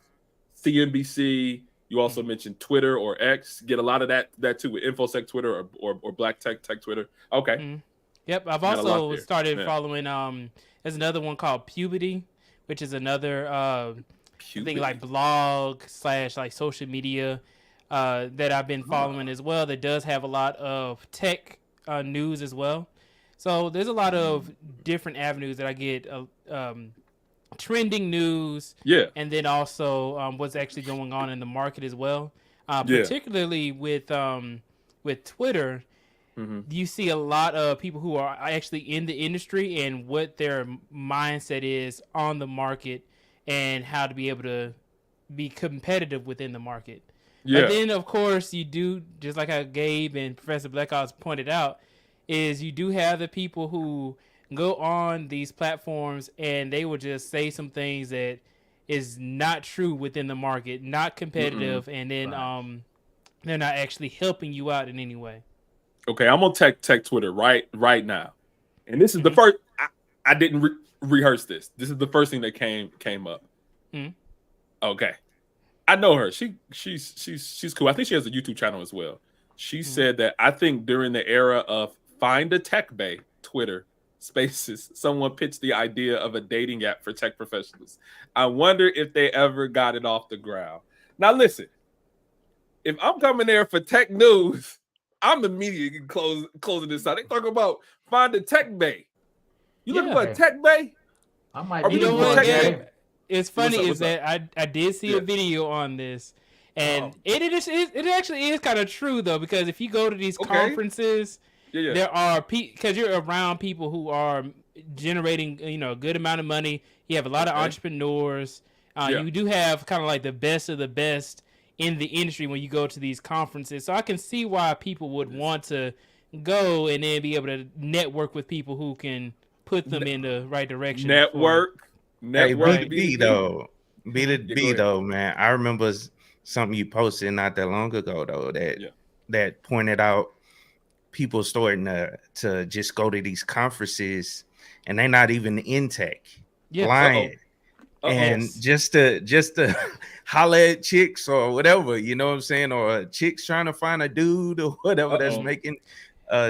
CNBC. You also mentioned Twitter or X. Get a lot of that too with InfoSec Twitter or Black Tech Twitter. Okay. Yep. I've also started following. There's another one called Puberty, which is another I think like blog / like social media that I've been following as well. That does have a lot of tech news as well. So there's a lot of different avenues that I get trending news, and then also what's actually going on in the market as well. Particularly with Twitter, you see a lot of people who are actually in the industry and what their mindset is on the market and how to be able to be competitive within the market. But then, of course, you do, just like how Gabe and Professor Blackout pointed out, is you do have the people who go on these platforms and they will just say some things that is not true within the market, not competitive, and then they're not actually helping you out in any way. Okay, I'm on tech Twitter right now, and this is the first. I didn't rehearse this. This is the first thing that came up. Okay, I know her. She's cool. I think she has a YouTube channel as well. She said that I think during the era of Find a Tech Bay Twitter Spaces, someone pitched the idea of a dating app for tech professionals. I wonder if they ever got it off the ground. Now listen, if I'm coming there for tech news, I'm immediately closing this out. They talk about Find a Tech Bay. You looking for a tech bay? I might be looking for a tech bay. It's funny is that I did see a video on this, and it actually is kind of true though, because if you go to these conferences, there are because you're around people who are generating a good amount of money. You have a lot of entrepreneurs. You do have kind of like the best of the best in the industry when you go to these conferences. So I can see why people would want to go and then be able to network with people who can put them in the right direction. Network. Hey, B though, man. I remember something you posted not that long ago though that pointed out people starting to just go to these conferences and they're not even in tech. Lying. And just to holler at chicks or whatever, you know what I'm saying? Or chicks trying to find a dude or whatever that's making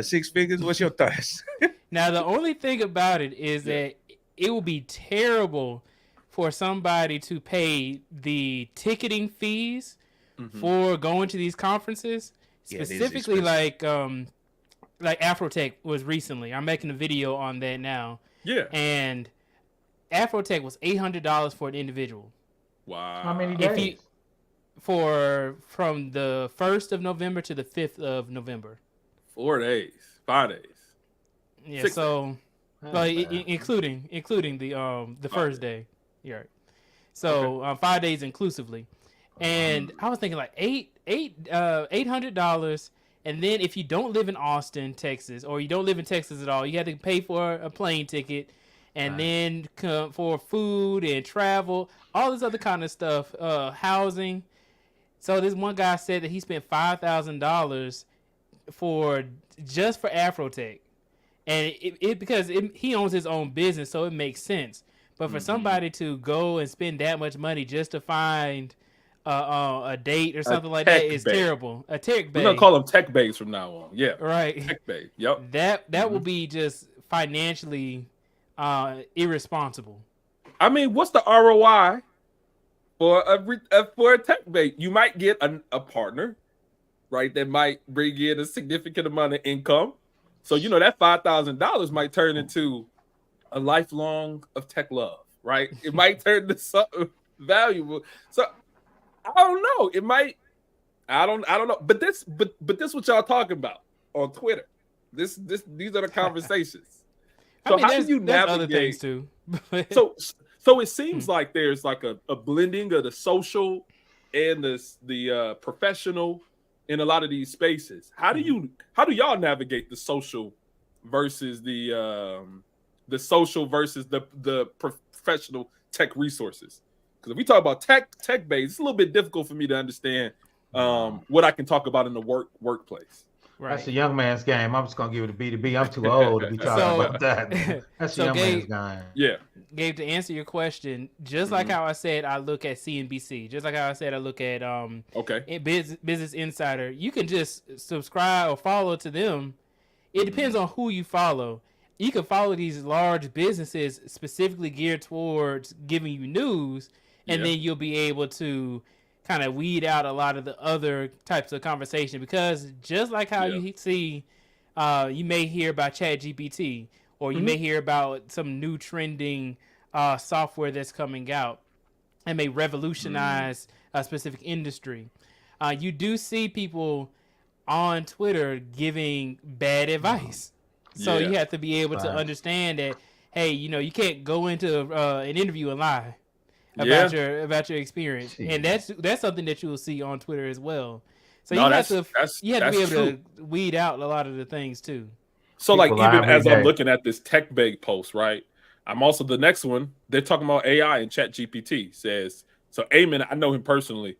6 figures. What's your thoughts? Now, the only thing about it is that it will be terrible for somebody to pay the ticketing fees for going to these conferences. Specifically, like Afrotech was recently. I'm making a video on that now. And Afrotech was $800 for an individual. Wow. How many days? From the 1st of November to the 5th of November. 4 days. 5 days. Yeah, 6 so including the first day. Yeah. Right. So 5 days inclusively. And I was thinking like $800, and then if you don't live in Austin, Texas, or you don't live in Texas at all, you have to pay for a plane ticket. And then for food and travel, all this other kind of stuff, housing. So this one guy said that he spent $5,000 for Afrotech, and because he owns his own business, so it makes sense. But for somebody to go and spend that much money just to find a date or something like that is terrible. A tech bay. We're gonna call them tech bays from now on. Yeah, right. Tech bay. Yep. That will be just financially irresponsible. I mean, what's the ROI for a tech bait? You might get a partner, right? That might bring in a significant amount of income. So that $5,000 might turn into a lifelong of tech love, right? It might turn into something valuable. So I don't know. It might. I don't know. But this what y'all talking about on Twitter. These are the conversations. So how do you navigate other things too? so it seems like there's like a blending of the social and the professional in a lot of these spaces. How do y'all navigate the social versus the the social versus the professional tech resources. Because if we talk about tech base, it's a little bit difficult for me to understand what I can talk about in the workplace. Right. That's a young man's game. I'm just gonna give it a B2B. I'm too old to be talking about that. Man. That's a young man's game. Yeah. Gabe, to answer your question, just like how I said I look at CNBC, just like how I said I look at Business Insider, you can just subscribe or follow to them. It depends on who you follow. You can follow these large businesses specifically geared towards giving you news, and then you'll be able to kind of weed out a lot of the other types of conversation, because just like how you see, you may hear about ChatGPT, or you may hear about some new trending software that's coming out and may revolutionize a specific industry. You do see people on Twitter giving bad advice. So you have to be able to understand that, hey, you can't go into an interview and lie about your experience, and that's something that you will see on Twitter as well. So you have to be able to weed out a lot of the things too. So like even as I'm looking at this tech bag post, right? I'm also the next one. They're talking about AI and ChatGPT says so. Eamon, I know him personally.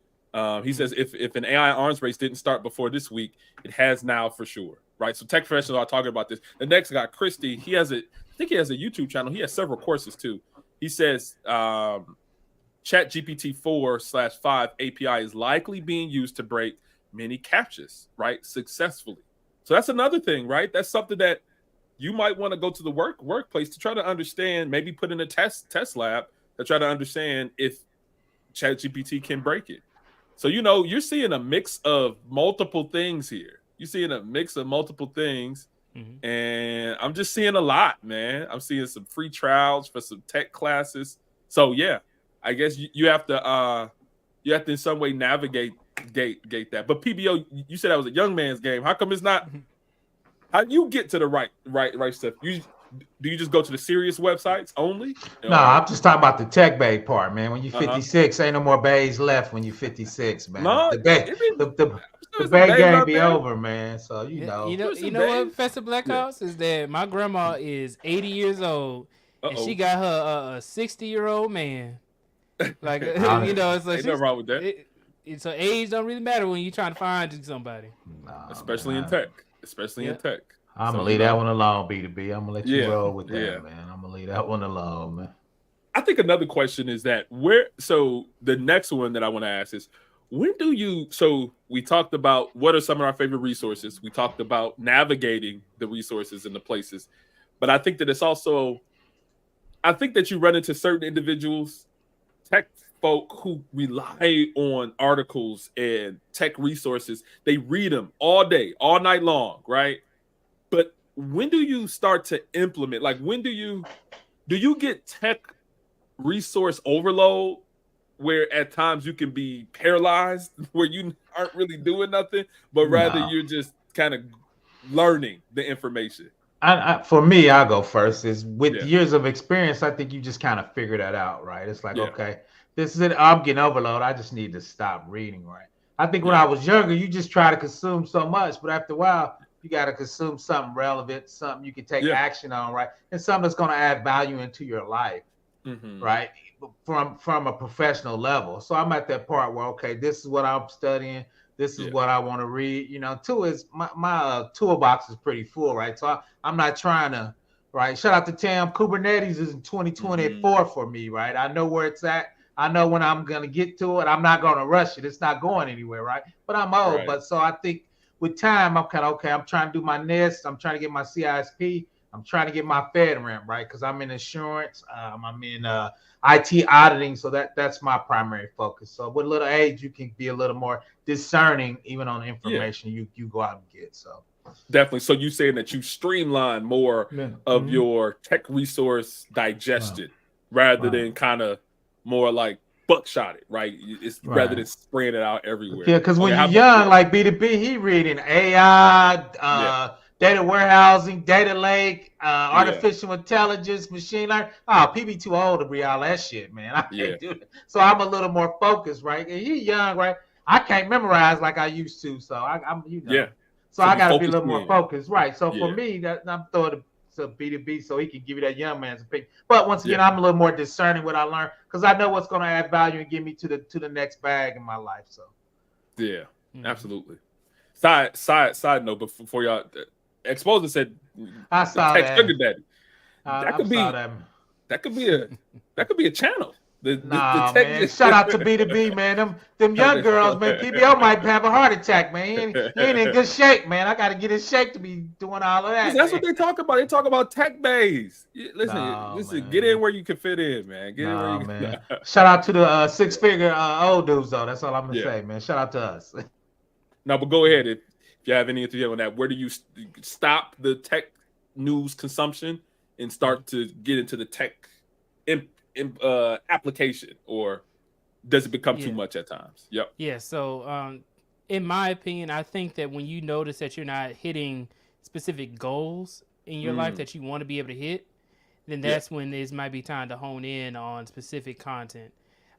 He says if an AI arms race didn't start before this week, it has now for sure, right? So tech professionals are talking about this. The next guy, Christy, I think he has a YouTube channel. He has several courses too. He says ChatGPT 4/5 API is likely being used to break many captchas, right, successfully. So that's another thing, right? That's something that you might want to go to the workplace to try to understand, maybe put in a test lab to try to understand if ChatGPT can break it. So, you're seeing a mix of multiple things here. You're seeing a mix of multiple things, and I'm just seeing a lot, man. I'm seeing some free trials for some tech classes. So, yeah, I guess you have to in some way navigate that. But PBO, you said that was a young man's game. How come it's not? How do you get to the right stuff? Do you just go to the serious websites only? No, I'm just talking about the tech bay part, man. When you're 56, ain't no more bays left when you're 56, man. No, the bay game be over, man. So you know what, Professor Blackhawks, is that my grandma is 80 years old, and she got her a 60-year-old man. Like it's like ain't nothing wrong with that. So age don't really matter when you're trying to find somebody, especially in tech. I'm gonna leave that one alone, B2B. I'm gonna let you roll with that, man. I'm gonna leave that one alone, man. I think another question is that so the next one that I want to ask is, so we talked about what are some of our favorite resources. We talked about navigating the resources and the places, but I think that you run into certain individuals, tech folk who rely on articles and tech resources. They read them all day, all night long, right? But when do you start to implement? Like, when do you get tech resource overload, where at times you can be paralyzed, where you aren't really doing nothing, but rather you're just kind of learning the information? For me, I'll go first. Is with years of experience, I think you just kind of figure that out, right? It's like, okay, this is it. I'm getting overload. I just need to stop reading, right? I think when I was younger, you just try to consume so much, but after a while, you got to consume something relevant, something you can take action on, right? And something that's going to add value into your life, right? From a professional level. So I'm at that part where, okay, this is what I'm studying. This is what I want to read. Two is my toolbox is pretty full, right? So I'm not trying to, right? Shout out to Tam. Kubernetes is in 2024 for me, right? I know where it's at. I know when I'm going to get to it. I'm not going to rush it. It's not going anywhere, right? But I'm old. Right. But so I think with time, I'm kind of, okay, I'm trying to do my NIST. I'm trying to get my CISP. I'm trying to get my FedRAMP, right? Because I'm in insurance. I'm in IT auditing. So that's my primary focus. So with a little age, you can be a little more discerning, even on the information you go out and get. So definitely. So you saying that you streamline more of your tech resource digestion rather than kind of more like buckshot it, right? It's rather than spraying it out everywhere. Yeah, because when you're young, like B2B, he reading AI, data warehousing, data lake, artificial intelligence, machine learning. Oh, PB too old to read all that shit, man. I can't do it. So I'm a little more focused, right? And he's young, right? I can't memorize like I used to, so I'm So I got to be a little more focused, right? So for me, I'm throwing to B2B so he can give you that young man's opinion. But once again, Yeah. I'm a little more discerning what I learn because I know what's going to add value and get me to the next bag in my life. So yeah, absolutely. Side note, but before y'all, Exposer said I saw tech that. sugar daddy. I saw that. That could be a channel. The Nah, tech man. Shout out to B2B, man. Them young girls, man. PBO might have a heart attack, man. He ain't in good shape, man. I got to get in shape to be doing all of that. Listen, that's what they talk about. They talk about tech bays. Listen, man. get in where you can fit in, man. Get in where you man. Shout out to the six-figure old dudes, though. That's all I'm gonna say, man. Shout out to us. No, but go ahead if you have anything on that. Where do you stop the tech news consumption and start to get into the tech application, or does it become too much at times? Yep. Yeah. So, in my opinion, I think that when you notice that you're not hitting specific goals in your life that you want to be able to hit, then that's when it might be time to hone in on specific content.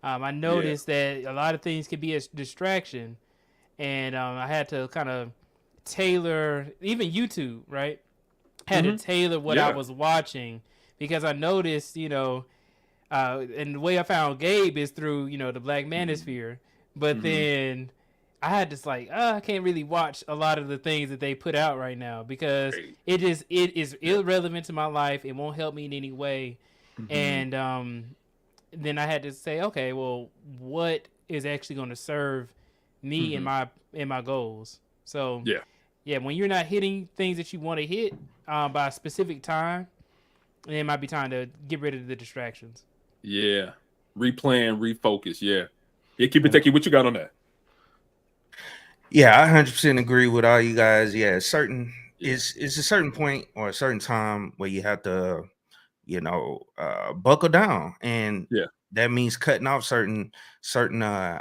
I noticed that a lot of things can be a distraction, and I had to kind of tailor, even YouTube, right? Had to tailor what I was watching because I noticed, and the way I found Gabe is through, the Black Manosphere. But then I had this I can't really watch a lot of the things that they put out right now because it is irrelevant to my life. It won't help me in any way. And then I had to say, okay, well, what is actually going to serve me in my goals? So when you're not hitting things that you want to hit by a specific time, then it might be time to get rid of the distractions. Yeah. Replan, refocus. Yeah. Keep it techie. What you got on that? Yeah, I 100% agree with all you guys. Yeah, it's a certain point or a certain time where you have to, buckle down, and that means cutting off certain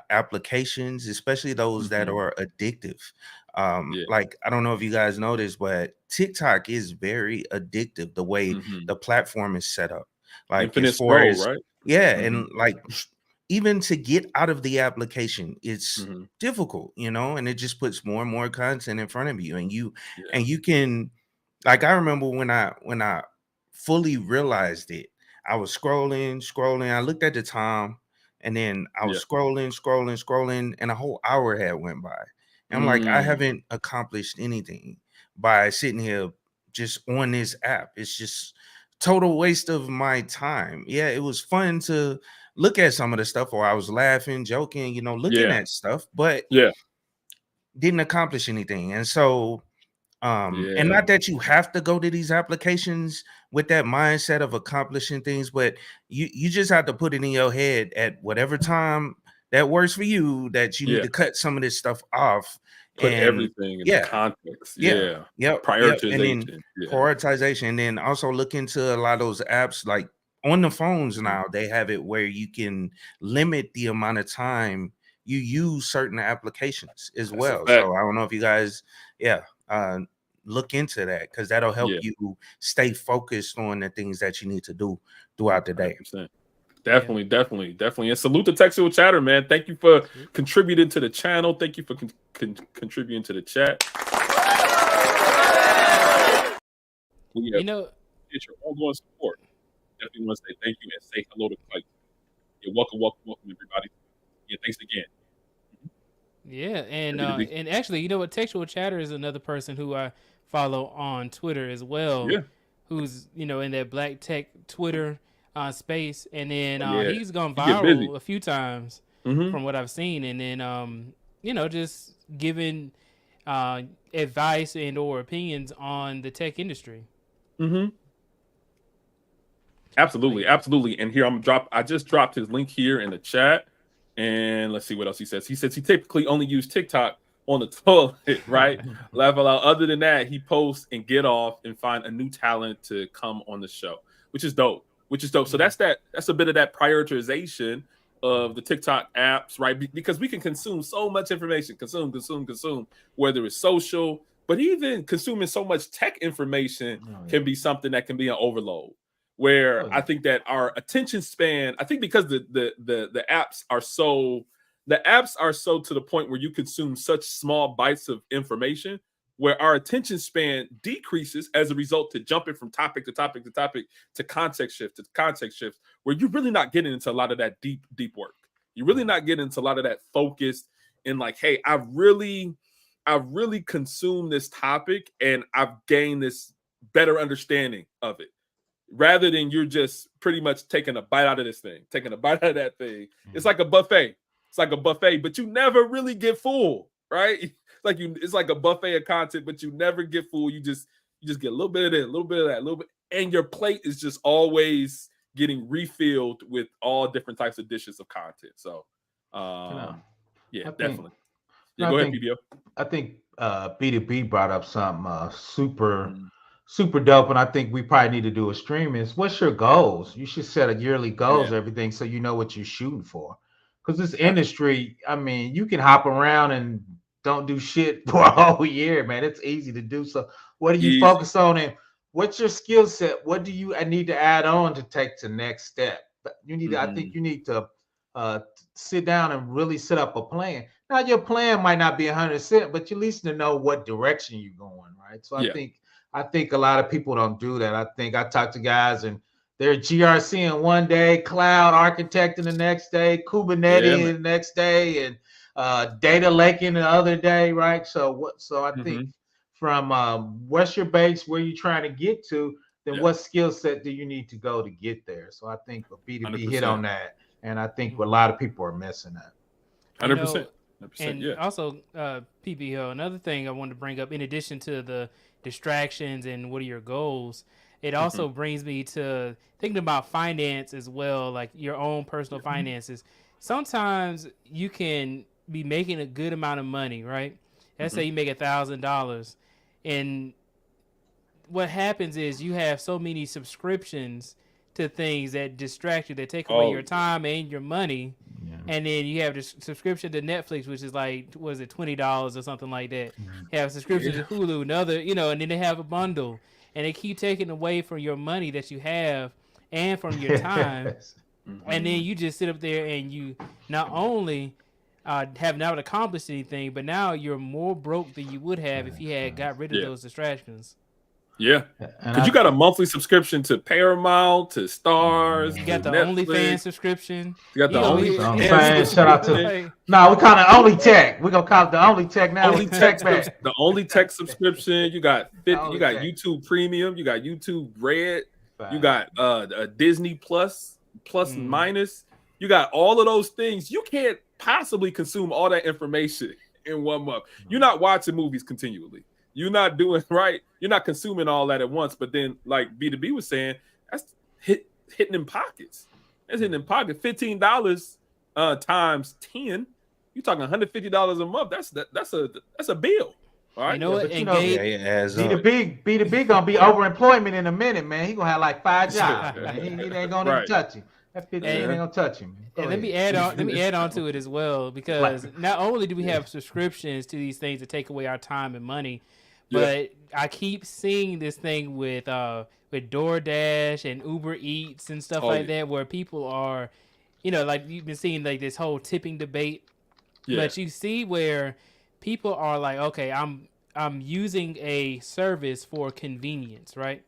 applications, especially those that are addictive. Like, I don't know if you guys noticed, but TikTok is very addictive the way the platform is set up. Like, infinite scroll, right? And like, even to get out of the application, it's difficult, and it just puts more and more content in front of you, and you can, like, I remember when I fully realized it, I was scrolling, I looked at the time, and then I was scrolling, and a whole hour had went by. And I'm like, I haven't accomplished anything by sitting here just on this app. It's just total waste of my time. Yeah, it was fun to look at some of the stuff, or I was laughing, joking, looking at stuff, but didn't accomplish anything. And so, and not that you have to go to these applications with that mindset of accomplishing things, but you just have to put it in your head at whatever time that works for you, that you need to cut some of this stuff off. Put everything in context. Prioritization. And then prioritization. And then also look into a lot of those apps, like on the phones now, they have it where you can limit the amount of time you use certain applications as well. So I don't know if you guys, look into that, because that'll help you stay focused on the things that you need to do throughout the day. 100%. Definitely. And salute to Textual Chatter, man. Thank you for contributing to the channel. Thank you for contributing to the chat. It's your ongoing support. Definitely want to say thank you and say hello to Clay. Yeah, welcome, everybody. Yeah, thanks again. Yeah, and actually, what, Textual Chatter is another person who I follow on Twitter as well. Yeah. Who's in that Black Tech Twitter space, and then he's gone viral a few times from what I've seen, and then just giving advice and or opinions on the tech industry. Absolutely. And here I just dropped his link here in the chat, and let's see what else he says. He says he typically only uses TikTok on the toilet, right? Laugh out. Other than that, he posts and get off and find a new talent to come on the show, which is dope. So that's a bit of that prioritization of the TikTok apps, right? Because we can consume so much information, consume, whether it's social, but even consuming so much tech information can be something that can be an overload. Where I think that our attention span, I think because the apps are so to the point where you consume such small bites of information, where our attention span decreases as a result to jumping from topic to topic to topic to context shifts, where you're really not getting into a lot of that deep work. You're really not getting into a lot of that focused and like, hey, I've really consumed this topic and I've gained this better understanding of it. Rather than you're just pretty much taking a bite out of this thing, taking a bite out of that thing. It's like a buffet. But you never really get full, right? It's like a buffet of content, but you never get full. You just get a little bit of this, a little bit of that, a little bit, and your plate is just always getting refilled with all different types of dishes of content. So, definitely. Go ahead, PBO. I think B2B brought up something super dope, and I think we probably need to do a stream. Is what's your goals? You should set a yearly goals, everything, so you know what you're shooting for. Because this industry, I mean, you can hop around and don't do shit for a whole year, man. It's easy to do. So what do you focus on, and what's your skill set? What do you need to add on to take to next step? But you need to, I think you need to sit down and really set up a plan. Now your plan might not be 100%, but you at least know what direction you're going, right? So I think a lot of people don't do that. I think I talk to guys and they're GRC in one day, cloud architect in the next day, Kubernetes in the next day, and data lake in the other day, right? So I think from what's your base, where you're trying to get to, then what skill set do you need to go to get there? So I think B2B 100%. Hit on that, and I think a lot of people are missing that. 100%. And also, PBO, another thing I wanted to bring up, in addition to the distractions and what are your goals, it also brings me to thinking about finance as well, like your own personal finances. Sometimes you can be making a good amount of money, right? Let's say you make $1,000, and what happens is you have so many subscriptions to things that distract you, that take away your time and your money. And then you have the subscription to Netflix, which is like, was it $20 or something like that? You have a subscription to Hulu, another, and then they have a bundle, and they keep taking away from your money that you have and from your time. And then you just sit up there and you not only have not accomplished anything, but now you're more broke than you would have if you had got rid of those distractions. Yeah, because you got a monthly subscription to Paramount, to Stars. You got the OnlyFans subscription. You got the OnlyFans. Shout out to. No, we call it Only Tech. We're gonna call it the Only Tech now. Only Tech back. The Only Tech subscription. You got YouTube Premium. You got YouTube Red. You got Disney Plus minus. You got all of those things. You can't possibly consume all that information in 1 month. You're not watching movies continually. You're not doing right. You're not consuming all that at once. But then, like B2B was saying, that's hitting in pockets. That's hitting in pockets. $15 times 10. You're talking $150 a month. That's a bill. All right. You know what? B2B gonna be overemployment in a minute, man. He gonna have like 5 jobs. He ain't gonna even touch him. That 15 ain't gonna touch him. And let me add on to it as well, because not only do we have subscriptions to these things that take away our time and money, but I keep seeing this thing with DoorDash and Uber Eats and stuff like that, where people are, like you've been seeing like this whole tipping debate. But you see where people are like, okay, I'm using a service for convenience, right?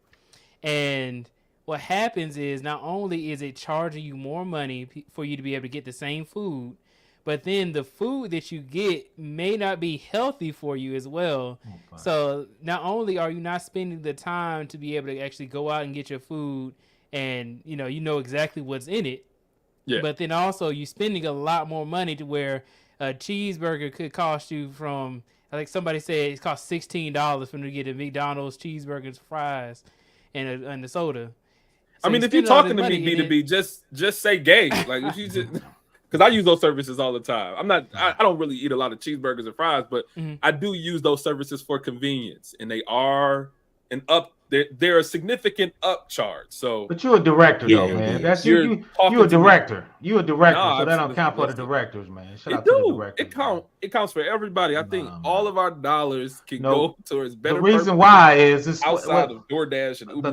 And what happens is not only is it charging you more money for you to be able to get the same food, but then the food that you get may not be healthy for you as well. So not only are you not spending the time to be able to actually go out and get your food and you know exactly what's in it, but then also you're spending a lot more money to where a cheeseburger could cost you from, I think somebody said it costs $16 when you get a McDonald's cheeseburgers, fries, and the soda. So I mean, if you're talking to me B2B, just say gay. Like if you just, because I use those services all the time. I don't really eat a lot of cheeseburgers and fries, but I do use those services for convenience, and they are they're a significant upcharge. So, but you're a director though, man. That's you're a director. You're a director, so that don't count for the directors, man. Shout out to the directors. It counts for everybody. I think all of our dollars can go towards better. The reason why is this outside of DoorDash and Uber.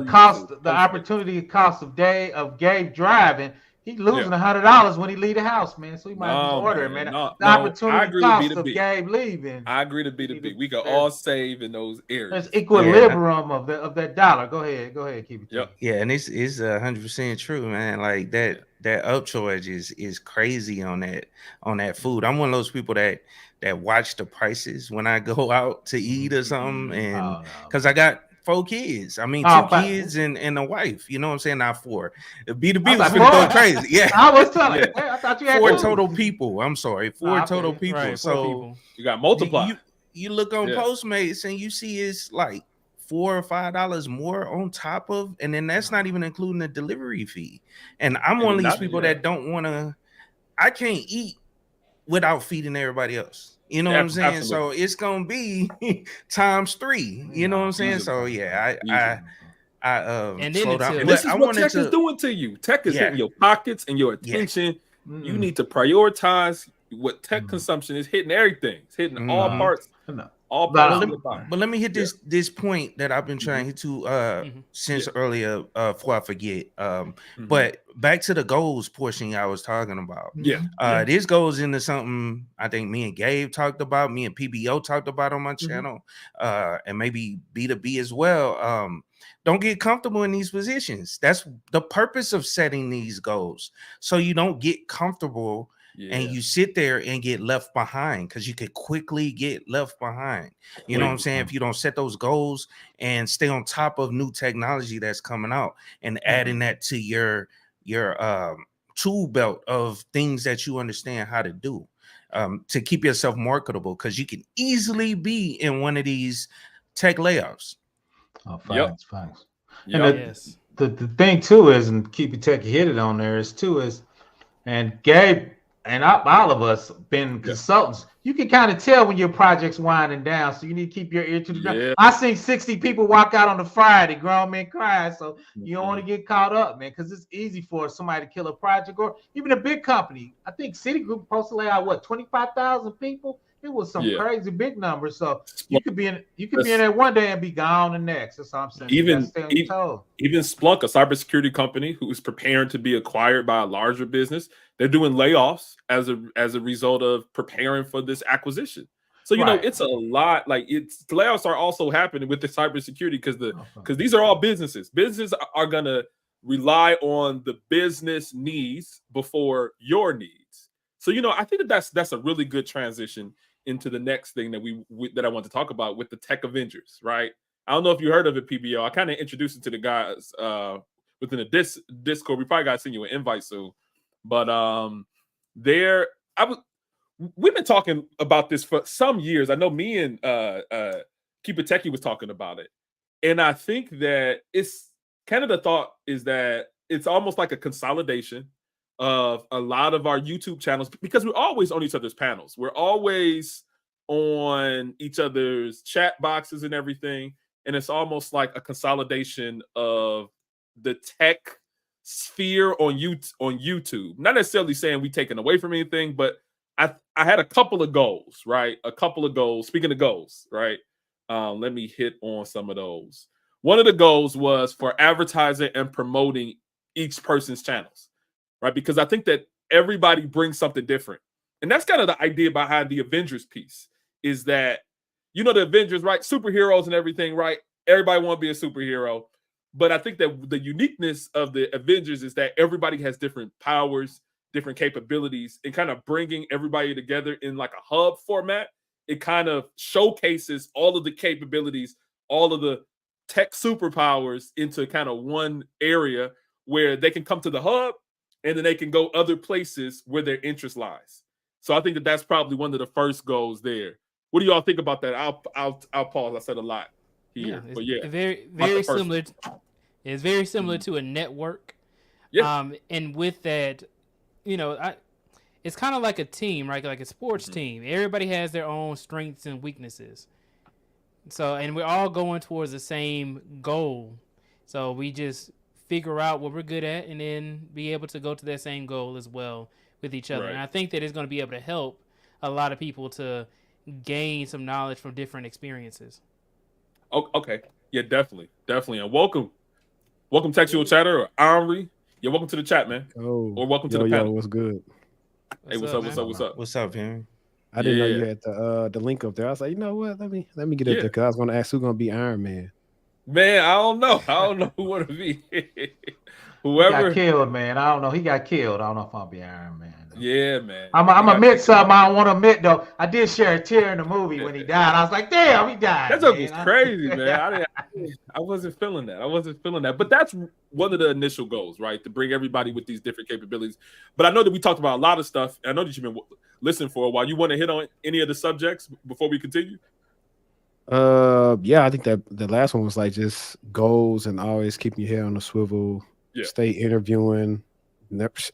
The opportunity cost of Gabe driving he losing $100 when he leave the house, man. So he might just order it, man. The opportunity I agree cost with of Gabe leaving. I agree to B2B. We can all save in those areas. There's equilibrium of that dollar. Go ahead, keep it. Yep. Yeah, and it's 100% true, man. Like that upcharge is crazy on that food. I'm one of those people that watch the prices when I go out to eat or something, and because I got 4 kids. I mean, 2 kids and a wife. You know what I'm saying? Not 4. B2B was finna go crazy. Yeah, I was telling. I thought you had 4 total people. I'm sorry, 4 total people. Right, 4 so people. You got multiply. You look on Postmates and you see it's like $4 or $5 more on top of, and then that's not even including the delivery fee. And I'm one of these people that don't want to. I can't eat without feeding everybody else. You know what I'm saying? Absolutely. So it's gonna be times 3. You know what I'm saying? Easily. So I and slow down. And this is what tech is doing to you. Tech is hitting your pockets and your attention. You need to prioritize what tech consumption is hitting everything. It's hitting all parts. All parts of the body. But let me hit this point that I've been trying to since earlier before I forget. But back to the goals portion I was talking about. This goes into something I think me and Gabe talked about, me and PBO talked about on my channel, and maybe B2B as well. Don't get comfortable in these positions. That's the purpose of setting these goals, so you don't get comfortable. And you sit there and get left behind, because you could quickly get left behind. You know what I'm saying? If you don't set those goals and stay on top of new technology that's coming out and adding that to your tool belt of things that you understand how to do to keep yourself marketable, because you can easily be in one of these tech layoffs. Facts. And the thing too is, and keep it tech, hit it on there is, and Gabe and all of us been consultants. You can kind of tell when your project's winding down, so you need to keep your ear to the ground. I seen 60 people walk out on the Friday, grown men crying. So you don't want to get caught up, man, because it's easy for somebody to kill a project, or even a big company. I think Citigroup supposed to lay out 25,000 people. It was some crazy big numbers. So you could be in there one day and be gone the next. That's all I'm saying. Even Splunk, a cybersecurity company who is preparing to be acquired by a larger business, they're doing layoffs as a result of preparing for this acquisition. So you know, it's a lot. Like, layoffs are also happening with the cybersecurity because these are all businesses. Businesses are gonna rely on the business needs before your needs. So you know, I think that's a really good transition into the next thing that I want to talk about with the Tech Avengers, right? I don't know if you heard of it, PBO. I kind of introduced it to the guys within the Discord. We probably got to send you an invite soon. But we've been talking about this for some years. I know me and Keep It Techie was talking about it. And I think that it's kind of the thought is that it's almost like a consolidation of a lot of our YouTube channels, because we're always on each other's panels. We're always on each other's chat boxes and everything. And it's almost like a consolidation of the tech sphere on YouTube. Not necessarily saying we taken away from anything, but I had a couple of goals, right? A couple of goals. Speaking of goals, right? Let me hit on some of those. One of the goals was for advertising and promoting each person's channels, right? Because I think that everybody brings something different. And that's kind of the idea behind the Avengers piece, is that, you know, the Avengers, right? Superheroes and everything, right? Everybody want to be a superhero. But I think that the uniqueness of the Avengers is that everybody has different powers, different capabilities, and kind of bringing everybody together in like a hub format. It kind of showcases all of the capabilities, all of the tech superpowers into kind of one area where they can come to the hub and then they can go other places where their interest lies. So I think that that's probably one of the first goals there. What do y'all think about that? I'll pause. I said a lot here, but very similar. It's very similar to a network. Yeah. And with that, you know, it's kind of like a team, right? Like a sports team. Everybody has their own strengths and weaknesses. So, and we're all going towards the same goal. So we just figure out what we're good at and then be able to go to that same goal as well with each other. Right. And I think that it's going to be able to help a lot of people to gain some knowledge from different experiences. Okay. Yeah, definitely. And welcome Textual Chatter, or Omri. Yeah, welcome to the chat, man. Oh, or welcome to the panel. What's good? Hey, what's up? What's up, Henry? I didn't know you had the link up there. I was like, you know what? Let me get up there because I was going to ask who's going to be Iron Man. Man, I don't know who want to be. Whoever he got killed, man. I don't know. He got killed. I don't know if I'll be Iron Man. Though. Yeah, man. I'm admit something. I don't want to admit though. I did share a tear in the movie when he died. I was like, damn, he died. That joke was crazy, man. I wasn't feeling that. But that's one of the initial goals, right? To bring everybody with these different capabilities. But I know that we talked about a lot of stuff. I know that you've been listening for a while. You want to hit on any of the subjects before we continue? Yeah, I think that the last one was like just goals and always keeping your head on the swivel. Yeah. Stay interviewing.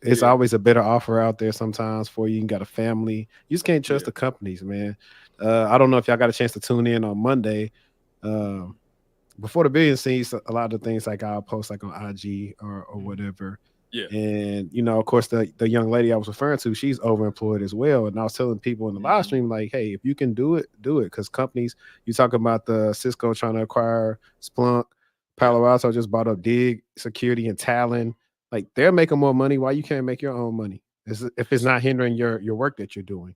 It's always a better offer out there sometimes for you. You got a family. You just can't trust the companies, man. I don't know if y'all got a chance to tune in on Monday. Before the billion sees a lot of the things like I'll post like on IG or whatever. Yeah. And you know, of course, the young lady I was referring to, she's overemployed as well. And I was telling people in the live stream, like, hey, if you can do it, do it. Because companies, you talk about the Cisco trying to acquire Splunk, Palo Alto just bought up Dig Security and Talon. Like they're making more money. Why you can't make your own money? If it's not hindering your work that you're doing.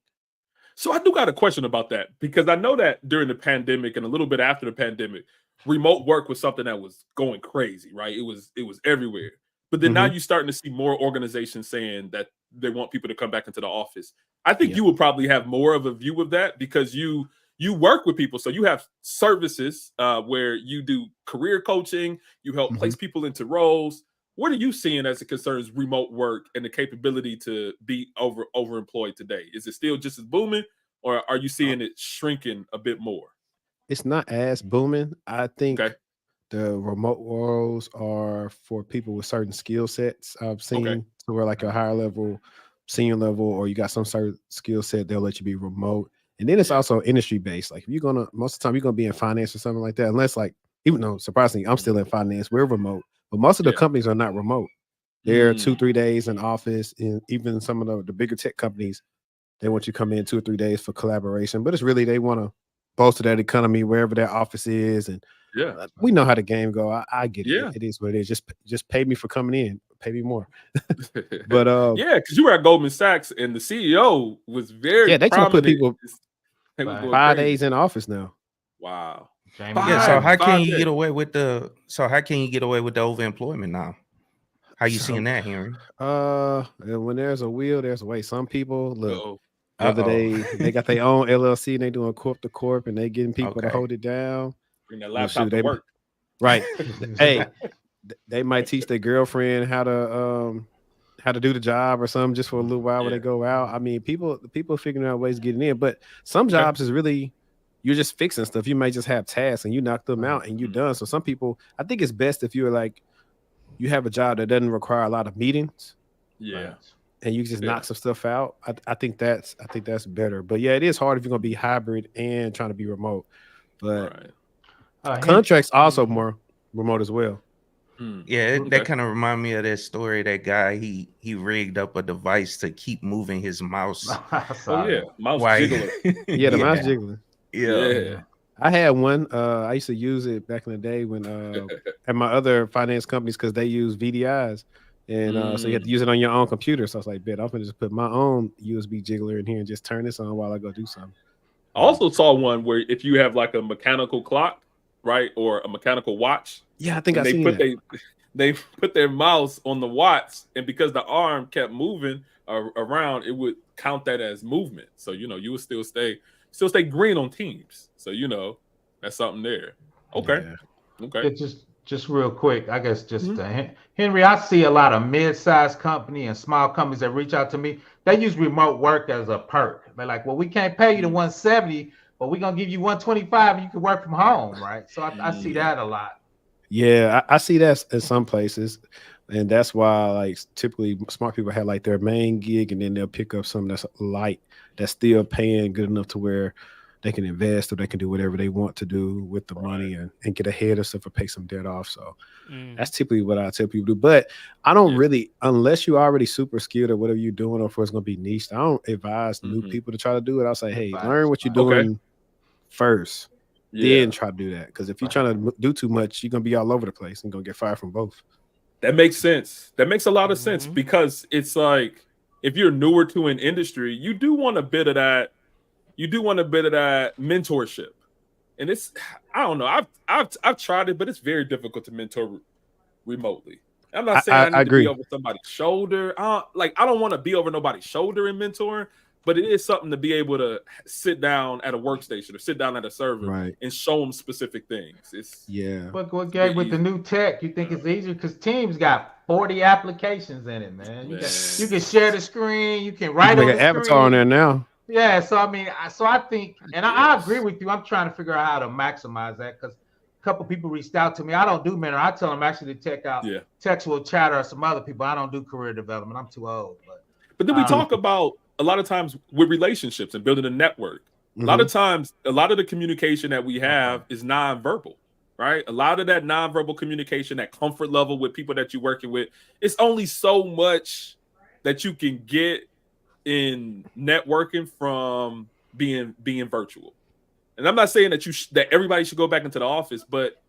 So I do got a question about that because I know that during the pandemic and a little bit after the pandemic, remote work was something that was going crazy, right? It was everywhere. But then now you're starting to see more organizations saying that they want people to come back into the office. I think you would probably have more of a view of that because you work with people. So you have services where you do career coaching, you help place people into roles. What are you seeing as it concerns remote work and the capability to be overemployed today? Is it still just as booming or are you seeing it shrinking a bit more? It's not as booming. I think the remote roles are for people with certain skill sets. I've seen so where like a higher level, senior level, or you got some certain skill set, they'll let you be remote. And then it's also industry based. Like if you're gonna most of the time you're gonna be in finance or something like that, unless like even though surprisingly I'm still in finance, we're remote, but most of the companies are not remote. They're 2-3 days in office, and even some of the bigger tech companies, they want you to come in 2 or 3 days for collaboration. But it's really they want to bolster that economy wherever their office is, and we know how the game go. I get it. It is what it is. Just pay me for coming in. Pay me more. But because you were at Goldman Sachs and the CEO was very they can put people 5 days in office now. Wow. So how can you get away with the overemployment now? How you seeing that, Henry? When there's a will, there's a way. Some people look. Whether they got their own LLC and they doing corp to corp and they getting people to hold it down. Bring that laptop to work. Right. Hey, they might teach their girlfriend how to do the job or something just for a little while when they go out. I mean, people figuring out ways to get in, but some jobs is really you're just fixing stuff. You might just have tasks and you knock them out and you're done. So some people, I think it's best if you're like you have a job that doesn't require a lot of meetings. Yeah. And you just knock some stuff out. I think that's better. But yeah, it is hard if you're gonna be hybrid and trying to be remote. But contracts also more remote as well. Yeah, that kind of remind me of that story. That guy he rigged up a device to keep moving his mouse. Mouse jiggler. Yeah, the mouse jiggler. Yeah. I had one. I used to use it back in the day when at my other finance companies because they use VDIs. And so you have to use it on your own computer. So I was like, I'm gonna just put my own USB jiggler in here and just turn this on while I go do something. I also saw one where if you have like a mechanical clock, right, or a mechanical watch. Yeah, I think I seen that. They put their mouse on the watch, and because the arm kept moving around, it would count that as movement. So you would still stay green on Teams. So that's something there. Okay. Yeah. Okay. Just real quick, I guess Henry, I see a lot of mid-sized company and small companies that reach out to me. They use remote work as a perk. They're like, well, we can't pay you the 170, but we're going to give you 125 and you can work from home, right? So I see that a lot. Yeah, I see that in some places. And that's why like typically smart people have like their main gig and then they'll pick up something that's light, that's still paying good enough to where they can invest or they can do whatever they want to do with the money and get ahead of stuff or pay some debt off. So that's typically what I tell people to do. But I don't really, unless you're already super skilled at whatever you're doing or if it's going to be niche, I don't advise new people to try to do it. I'll say, hey, learn what you're doing first, then try to do that. Because if you're trying to do too much, you're going to be all over the place and going to get fired from both. That makes sense. That makes a lot of sense because it's like if you're newer to an industry, you do want a bit of that. You do want a bit of that mentorship, and it's I don't know. I've tried it, but it's very difficult to mentor remotely. I'm not saying I need to be over somebody's shoulder. I don't want to be over nobody's shoulder and mentoring, but it is something to be able to sit down at a workstation or sit down at a server and show them specific things. But Gabe, with the new tech, you think it's easier because Teams got 40 applications in it, man. You can share the screen, you can write on the avatar on there now. Yeah, so I mean, I think, and I agree with you. I'm trying to figure out how to maximize that because a couple people reached out to me. I don't do mentor. I tell them actually to check out Textual Chatter or some other people. I don't do career development. I'm too old. But then we talk about a lot of times with relationships and building a network. A lot of times, a lot of the communication that we have is nonverbal, right? A lot of that nonverbal communication, that comfort level with people that you're working with, it's only so much that you can get in networking from being virtual. And I'm not saying that that everybody should go back into the office, but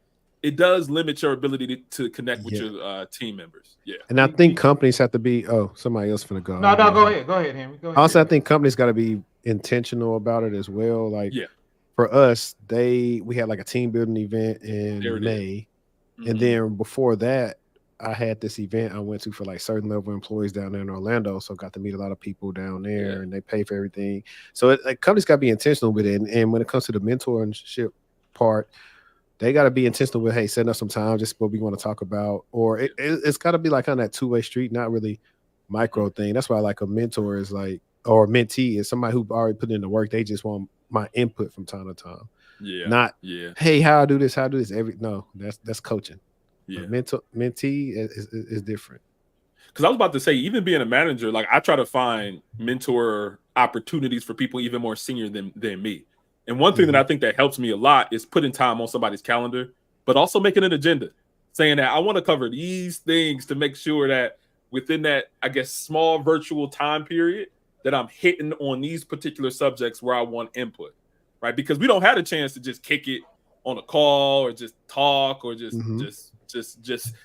it does limit your ability to connect with your team members. Yeah. And I think companies have to be somebody else finna go. No, go ahead, Henry. Go ahead. Also, I think companies got to be intentional about it as well. Like for us, we had like a team building event in May. And then before that, I had this event I went to for like certain level employees down there in Orlando. So I got to meet a lot of people down there and they pay for everything. So companies got to be intentional with it. And when it comes to the mentorship part, they got to be intentional with, hey, setting up some time, just what we want to talk about. Or it's got to be like on that two-way street, not really micro thing. That's why like a mentor is like, or a mentee is somebody who already put in the work. They just want my input from time to time. Yeah. Not, hey, how I do this. No, that's coaching. Yeah. Mentee is different. Because I was about to say, even being a manager, like I try to find mentor opportunities for people even more senior than me. And one thing that I think that helps me a lot is putting time on somebody's calendar, but also making an agenda, saying that I want to cover these things to make sure that within that, I guess, small virtual time period, that I'm hitting on these particular subjects where I want input, right? Because we don't have a chance to just kick it on a call or just talk or just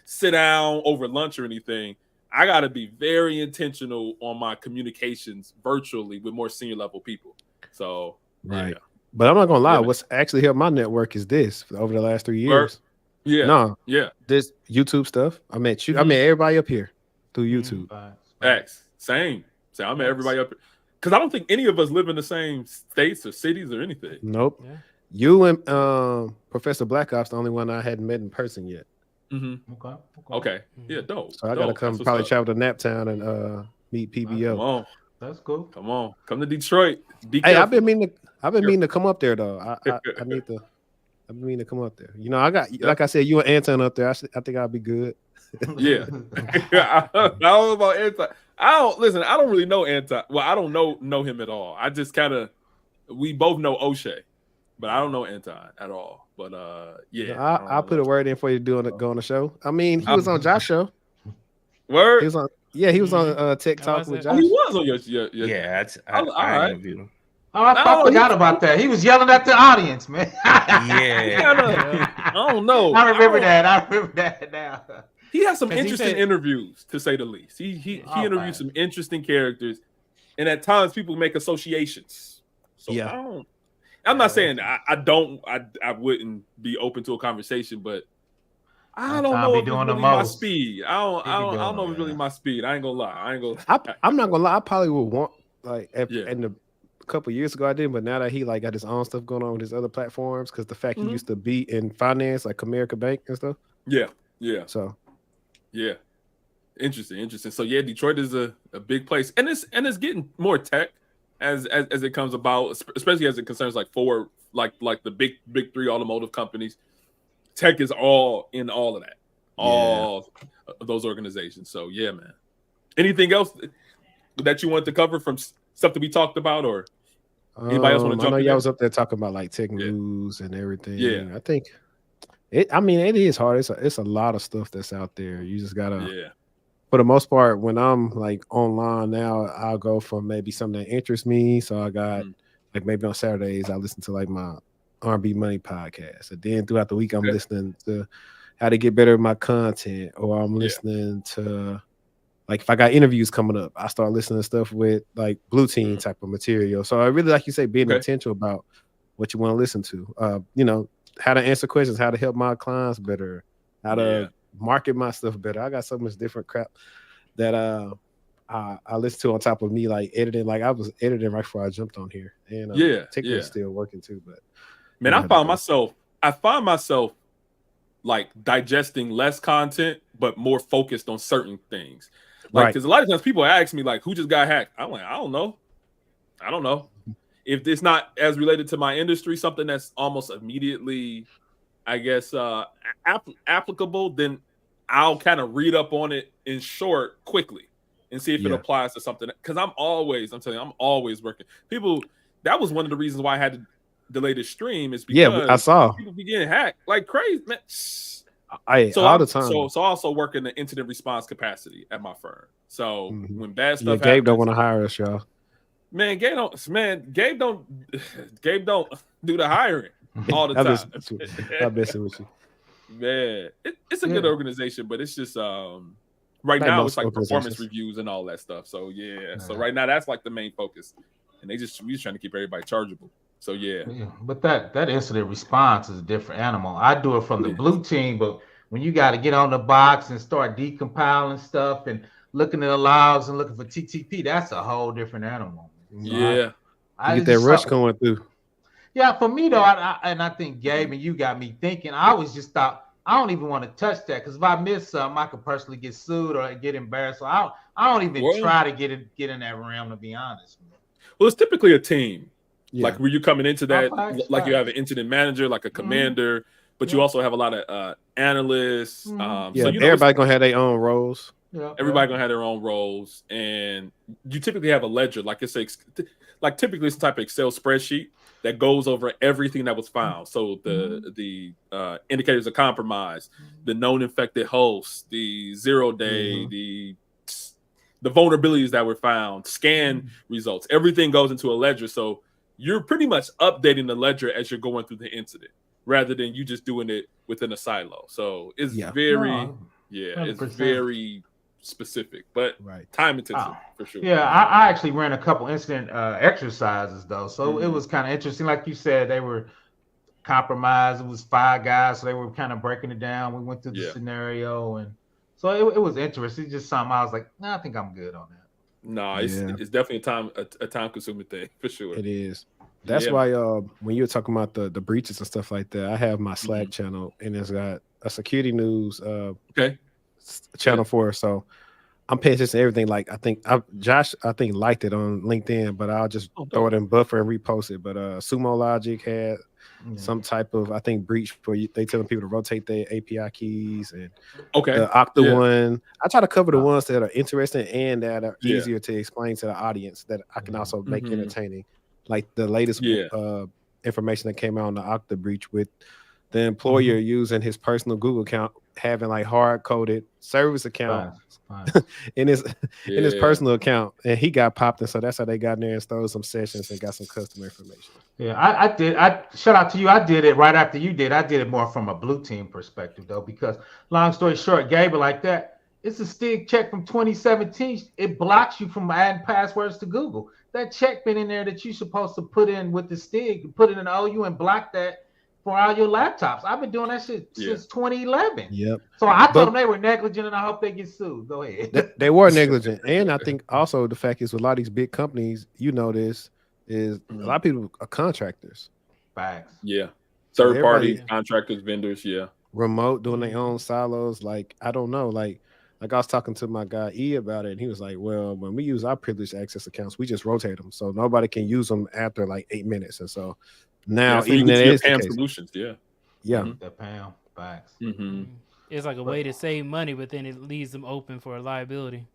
sit down over lunch or anything. I got to be very intentional on my communications virtually with more senior level people. So, right. But I'm not going to lie. What's actually helped my network is this over the last 3 years. This YouTube stuff. I met you. I met everybody up here through YouTube. Same. I met everybody up here. Because I don't think any of us live in the same states or cities or anything. Nope. Yeah. You and Professor Black Ops the only one I hadn't met in person yet. Okay. Yeah, dope. So I gotta come probably travel to Naptown and meet PBO. Come on. That's cool. Come on. Come to Detroit. Hey, I've been meaning to come up there though. I've been meaning to come up there. You know, I got like I said, you and Anton up there. I think I'll be good. Yeah. I don't know about Anton. I don't really know Anton. Well, I don't know him at all. I just we both know O'Shea. But I don't know Anton at all. But I'll put a word in for you to go on the show. I mean, he was on Josh's show. Word? He was on TikTok with Josh. Oh, he was on your I interviewed him. I forgot about that. He was yelling at the audience, man. I don't know. I remember that now. He has some interesting interviews, to say the least. He interviewed some interesting characters, and at times people make associations. So I'm not saying I wouldn't be open to a conversation, but I don't know if it's really my speed. I don't know if it's really my speed. I ain't gonna lie. I'm not gonna lie. I probably would want in the couple years ago I did, but now that he like got his own stuff going on with his other platforms, because the fact he used to be in finance like Comerica Bank and stuff. Yeah. So interesting. So Detroit is a big place, and it's getting more tech as it comes about, especially as it concerns like the big three automotive companies. Tech is all in all of that, all of those organizations. So man. Anything else that you want to cover from stuff that we talked about, or anybody else want to jump in? I know y'all was up there talking about like tech news and everything. Yeah, I think it is hard. It's a lot of stuff that's out there. You just gotta for the most part, when I'm like online now, I'll go from maybe something that interests me. So I got like maybe on Saturdays I listen to like my R&B Money podcast, and then throughout the week I'm listening to how to get better at my content, or I'm listening to, like, if I got interviews coming up, I start listening to stuff with like blue team type of material. So I really, like you say, being intentional about what you want to listen to. You know, how to answer questions, how to help my clients better, how to market my stuff better. I got so much different crap that I listen to on top of me, like editing. Like I was editing right before I jumped on here, and TikTok's still working too. But man, I find myself like digesting less content, but more focused on certain things. Like, because a lot of times people ask me like, "Who just got hacked?" I'm like, I don't know. If it's not as related to my industry, something that's almost immediately, I guess, applicable, then I'll kind of read up on it in short quickly and see if it applies to something. Because I'm always working. People, that was one of the reasons why I had to delay the stream, is because I saw people be getting hacked like crazy, man. All the time. So I also work in the incident response capacity at my firm. So when bad stuff happens, Gabe don't want to hire us, y'all. Man, Gabe don't do the hiring all the time. I'm messing with you. Man, it's a good organization, but it's just right now it's like performance reviews and all that stuff. So so right now that's like the main focus, and we just trying to keep everybody chargeable. So but that incident response is a different animal. I do it from the blue team, but when you got to get on the box and start decompiling stuff and looking at the logs and looking for TTP, that's a whole different animal. I get that rush going through. Yeah, for me though, I think Gabe and you got me thinking. I always just thought I don't even want to touch that, because if I miss something, I could personally get sued or get embarrassed. So I don't even try to get in that realm, to be honest. Well, it's typically a team. Like where you coming into that, like you have an incident manager, like a commander, but you also have a lot of analysts. So everybody gonna have their own roles. Everybody gonna have their own roles, and you typically have a ledger, like typically it's a type of Excel spreadsheet that goes over everything that was found. So the indicators of compromise, the known infected hosts, the 0 day, the vulnerabilities that were found, scan results, everything goes into a ledger. So you're pretty much updating the ledger as you're going through the incident, rather than you just doing it within a silo. So it's it's very specific, but time intensive for sure. I actually ran a couple incident exercises though, so it was kind of interesting. Like you said, they were compromised. It was 5 guys, so they were kind of breaking it down. We went through the scenario, and so it was interesting. It's just something I was like, I think I'm good on that. No, it's definitely a time consuming thing for sure. It is. That's why when you're talking about the breaches and stuff like that, I have my Slack channel, and it's got a security news channel for us. So I'm paying attention to everything. Like Josh liked it on LinkedIn, but I'll just throw it in buffer and repost it. But Sumo Logic had some type of breach for you. They telling people to rotate their API keys, and the Okta one. I try to cover the ones that are interesting and that are easier to explain to the audience, that I can also make entertaining. Like the latest information that came out on the Okta breach with the employer using his personal Google account, having like hard coded service account in his personal account, and he got popped, and so that's how they got in there and stole some sessions and got some customer information. I did. Shout out to you. I did it right after you did. I did it more from a blue team perspective though, because long story short, Gabriel, like that, it's a STIG check from 2017. It blocks you from adding passwords to Google. That check been in there that you're supposed to put in with the STIG, put it in the OU and block that for all your laptops. I've been doing that shit since 2011. Yep. So I told them they were negligent, and I hope they get sued. Go ahead. They were negligent, and I think also the fact is with a lot of these big companies, this is a lot of people are contractors. Facts. Yeah. Third party contractors, vendors. Yeah. Remote, doing their own silos. Like I don't know. Like I was talking to my guy E about it, and he was like, "Well, when we use our privileged access accounts, we just rotate them, so nobody can use them after like 8 minutes." And so now, even in the PAM solutions, the PAM facts. It's like a way to save money, but then it leaves them open for a liability.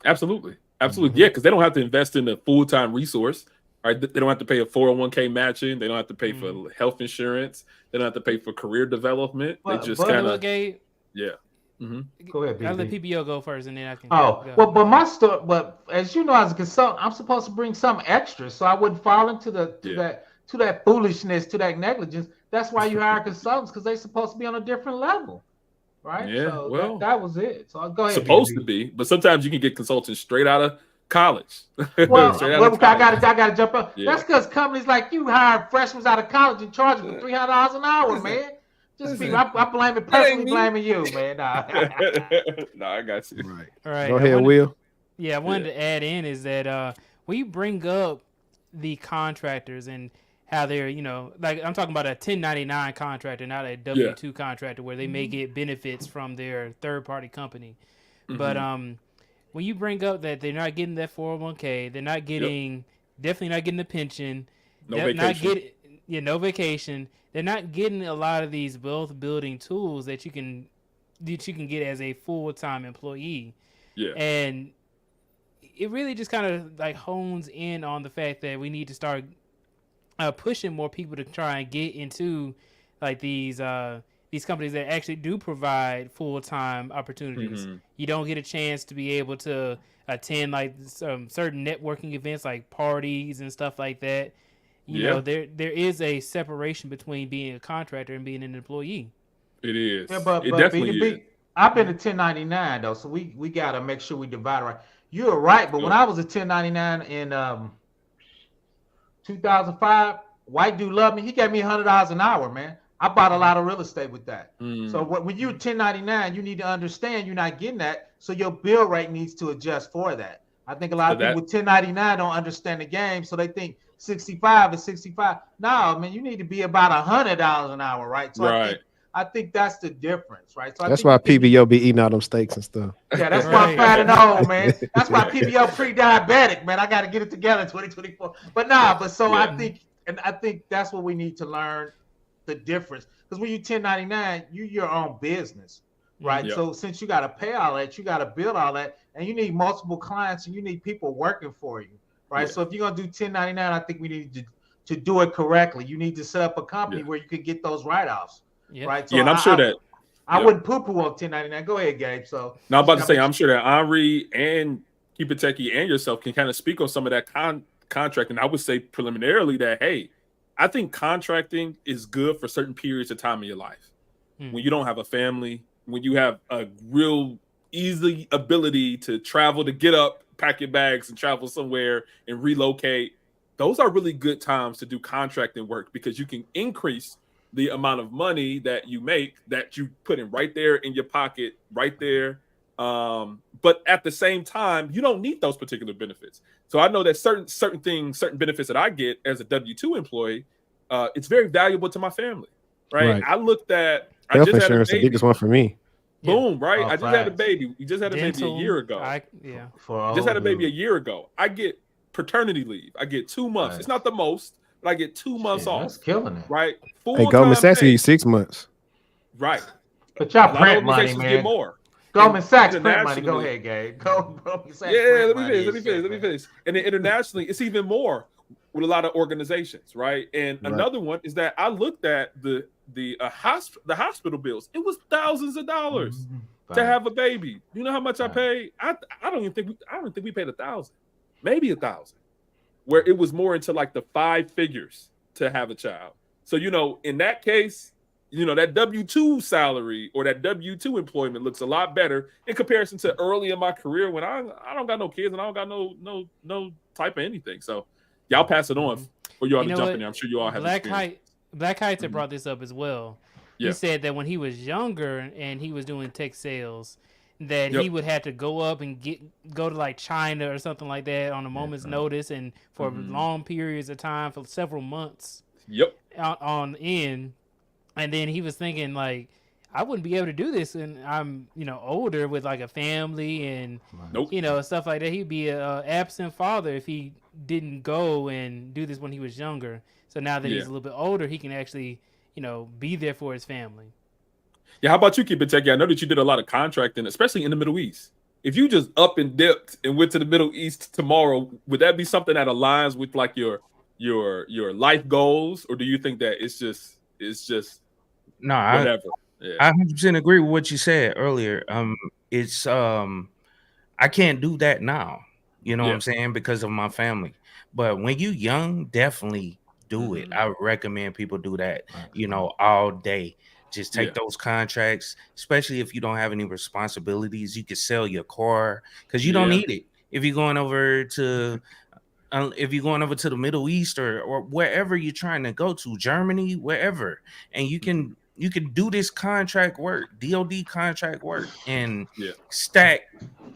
Absolutely, yeah, because they don't have to invest in a full-time resource. Right? They don't have to pay a 401k matching. They don't have to pay for health insurance. They don't have to pay for career development. They just kind of Go ahead, I'll let PBO go first, and then I can. But my story. But as you know, as a consultant, I'm supposed to bring some extra, so I wouldn't fall into that foolishness, to that negligence. That's why you hire consultants, because they're supposed to be on a different level. right? Yeah, So well, that was it. So go ahead. Supposed BB. to be, but sometimes you can get consultants straight out of college. Well, college. I got to jump up. Yeah. That's because companies like you hire freshmen out of college and charge them for $300 an hour, man. Just be, I blame it personally, blaming you, man. Nah. No, I got you. Right. All right. Go ahead, Will. Yeah, I wanted to add in is that when you bring up the contractors and how they're, like I'm talking about a 1099 contractor, not a W-2 contractor where they may get benefits from their third-party company. Mm-hmm. But when you bring up that they're not getting that 401k, they're not getting, definitely not getting the pension, no vacation. No vacation. They're not getting a lot of these wealth building tools that you can get as a full-time employee. Yeah. And it really just kind of like hones in on the fact that we need to start pushing more people to try and get into like these companies that actually do provide full-time opportunities. Mm-hmm. You don't get a chance to be able to attend like some certain networking events like parties and stuff like that. You know, there is a separation between being a contractor and being an employee. It is. Yeah, but definitely is. I've been a 1099 though, so we got to make sure we divide it right. You're right, but when I was a 1099 in 2005, white dude loved me. He gave me $100 an hour, man. I bought a lot of real estate with that. Mm. So when you're 1099, you need to understand you're not getting that, so your bill rate needs to adjust for that. I think a lot of people with 1099 don't understand the game, so they think 65 is 65. No, man, you need to be about $100 an hour, right? So I think that's the difference, right? So that's why PBO be eating all them steaks and stuff. Yeah, that's why I'm fat and old, man. That's why PBO pre-diabetic, man. I got to get it together in 2024. But I think that's what we need to learn, the difference. Because when you're 1099, you're your own business, right? Yep. So since you got to pay all that, you got to build all that, and you need multiple clients and you need people working for you, right? Yeah. So if you're going to do 1099, I think we need to do it correctly. You need to set up a company where you can get those write-offs. Yep. Right. So and I'm sure that I wouldn't poo-poo on 1099. Go ahead, Gabe. So now I'm about to say I'm sure that Henri and Keep It Techie and yourself can kind of speak on some of that contract. And I would say preliminarily that I think contracting is good for certain periods of time in your life. When you don't have a family, when you have a real easy ability to travel, to get up, pack your bags and travel somewhere and relocate. Those are really good times to do contracting work because you can increase the amount of money that you make, that you put in right there in your pocket, right there. But at the same time, you don't need those particular benefits. So I know that certain things, certain benefits that I get as a W-2 employee, it's very valuable to my family, right? I looked at health insurance, the biggest one for me. Boom, right? I just had a baby. We just had a baby a year ago. Just had a baby a year ago. I get paternity leave. I get 2 months. Right. It's not the most, but I get 2 months off. That's killing it, right? Hey, Goldman Sachs give you 6 months, right? But y'all print money, man. Get more. Goldman Sachs print money. Go ahead, Gabe. Goldman Sachs. Yeah, let me finish. And then internationally, it's even more with a lot of organizations, right? And another one is that I looked at the hospital bills. It was thousands of dollars to have a baby. You know how much I paid? I don't think we paid $1,000, maybe $1,000, where it was more into like the 5 figures to have a child. So in that case, that W-2 salary or that W-2 employment looks a lot better in comparison to early in my career when I don't got no kids and I don't got no type of anything. So y'all pass it on for y'all to jump in there. I'm sure you all have Black Heights had brought this up as well. Yeah. He said that when he was younger and he was doing tech sales, that he would have to go up and go to like China or something like that on a moment's notice and for long periods of time for several months. On end. And then he was thinking like, I wouldn't be able to do this, and I'm older with like a family and stuff like that. He'd be an absent father if he didn't go and do this when he was younger. So now that he's a little bit older, he can actually be there for his family. Yeah, how about you, Keep It Techie? I know that you did a lot of contracting, especially in the Middle East. If you just up and dipped and went to the Middle East tomorrow, would that be something that aligns with like your life goals, or do you think that it's just no, whatever? I 100% agree with what you said earlier. It's I can't do that now. You know what I'm saying, because of my family. But when you young, definitely do it. I would recommend people do that. All day. Just take those contracts, especially if you don't have any responsibilities. You can sell your car because you don't need it. If you're going over to the Middle East or wherever you're trying to go to, Germany, wherever, and you can do this contract work, DoD contract work, and stack,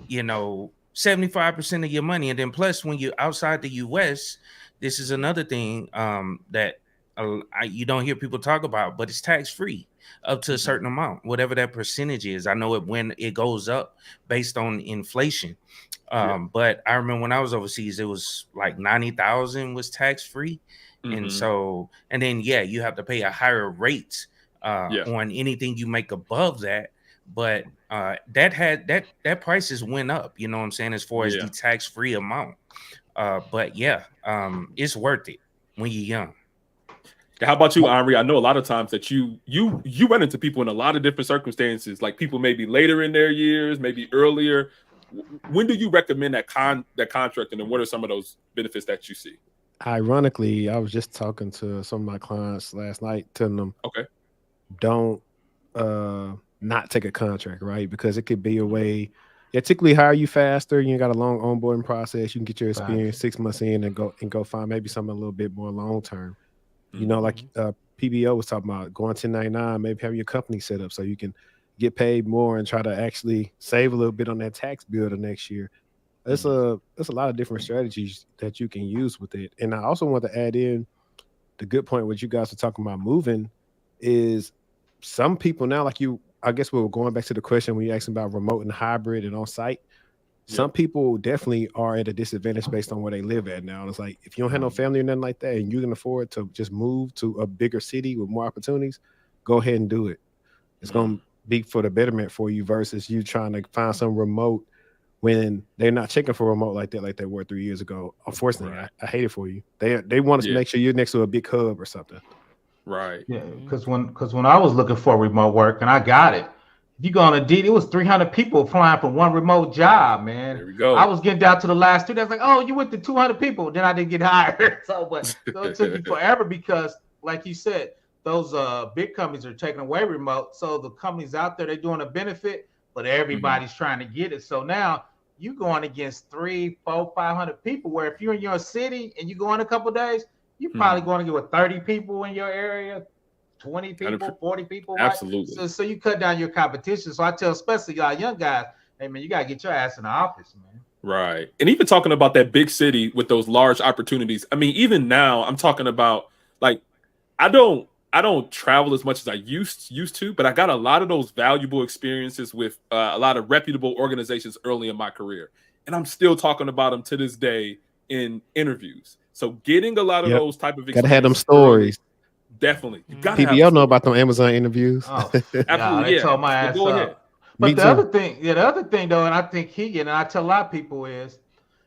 75% of your money. And then plus, when you're outside the US, this is another thing that you don't hear people talk about, but it's tax free up to a certain amount, whatever that percentage is. I know it when it goes up based on inflation. But I remember when I was overseas, it was like 90,000 was tax free. And so, and then, you have to pay a higher rate on anything you make above that. But that prices went up, you know what I'm saying, as far as the tax free amount. But it's worth it when you're young. How about you, Henri? I know a lot of times that you run into people in a lot of different circumstances, like people maybe later in their years, maybe earlier. When do you recommend that contract, and then what are some of those benefits that you see? Ironically, I was just talking to some of my clients last night, telling them, don't not take a contract, right? Because it could be a way. Typically hire you faster. You got a long onboarding process. You can get your experience 6 months in and go find maybe something a little bit more long term. Like PBO was talking about going 1099, maybe have your company set up so you can get paid more and try to actually save a little bit on that tax bill the next year. There's a lot of different strategies that you can use with it. And I also want to add in the good point what you guys are talking about moving is some people now, like you, I guess we were going back to the question when you asked about remote and hybrid and on site. Some people definitely are at a disadvantage based on where they live at now. It's like, if you don't have no family or nothing like that, and you can afford to just move to a bigger city with more opportunities, go ahead and do it. It's going to be for the betterment for you versus you trying to find some remote when they're not checking for remote like they were 3 years ago. Unfortunately, I hate it for you. They want to make sure you're next to a big hub or something. Right. Yeah, because when I was looking for remote work and I got it, if you go on Indeed, it was 300 people applying for one remote job, man. There we go. I was getting down to the last two. That's like, oh, you went to 200 people. Then I didn't get hired. So it took me forever because, like you said, those big companies are taking away remote. So the companies out there, they're doing a benefit, but everybody's trying to get it. So now you going against 300, 400, 500 people, where if you're in your city and you go in a couple of days, you're probably going to get with 30 people in your area, 20 people, 40 people. Absolutely. Right? So you cut down your competition. So I tell especially y'all young guys, hey, man, you got to get your ass in the office, man. Right. And even talking about that big city with those large opportunities. I mean, even now I'm talking about, like, I don't travel as much as I used to, but I got a lot of those valuable experiences with a lot of reputable organizations early in my career. And I'm still talking about them to this day in interviews. So getting a lot of those type of experiences. Gotta have them stories. Definitely. You gotta PBL know about them Amazon interviews. Oh, absolutely. They told my ass go up. ahead. But the other thing though, and I think and I tell a lot of people is,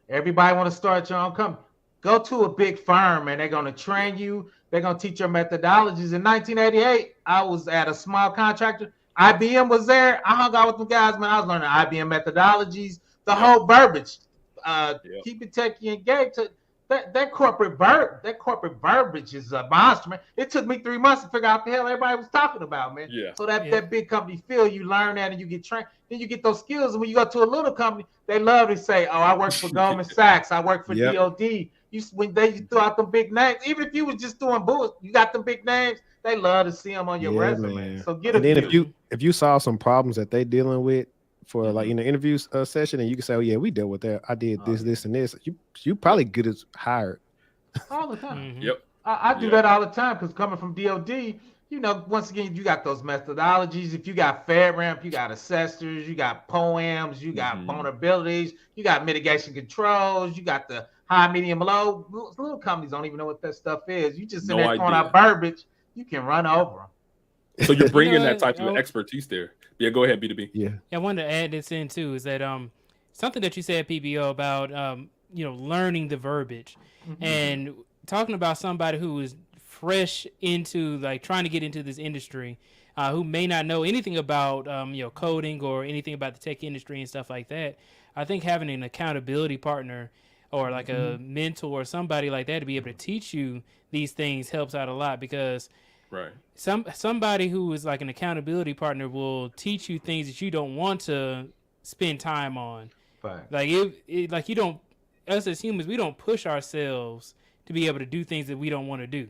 everybody want to start your own company. Go to a big firm and they're going to train you. They're going to teach your methodologies. In 1988, I was at a small contractor. IBM was there. I hung out with them guys, man. I was learning IBM methodologies, the whole verbiage. Keep it techie engaged. That corporate verbiage is a monster, man. It took me 3 months to figure out what the hell everybody was talking about, man. Yeah. So that big company feel, you learn that and you get trained. Then you get those skills. And when you go to a little company, they love to say, oh, I work for Goldman Sachs. I work for DOD. When they threw out them big names, even if you was just doing bullshit, you got them big names, they love to see them on your resume. Man. So get and then if you saw some problems that they dealing with for like in the interview session, and you can say, oh yeah, we dealt with that. I did this and this. You probably good as hired all the time. Yep. I do that all the time because coming from DOD, once again, you got those methodologies. If you got FedRAMP, you got assessors, you got POAMs, you got vulnerabilities, you got mitigation controls, you got the high, medium, low. Little companies don't even know what that stuff is. You just sit there throwing out verbiage, you can run over them. So you're bringing that type of expertise there. Yeah, go ahead, B2B. Yeah, I wanted to add this in too, is that something that you said, PBO, about learning the verbiage and talking about somebody who is fresh into, like, trying to get into this industry, who may not know anything about coding or anything about the tech industry and stuff like that. I think having an accountability partner or like a mentor or somebody like that to be able to teach you these things helps out a lot, because Right. Somebody who is like an accountability partner will teach you things that you don't want to spend time on. Right. Like like you don't, us as humans, we don't push ourselves to be able to do things that we don't want to do.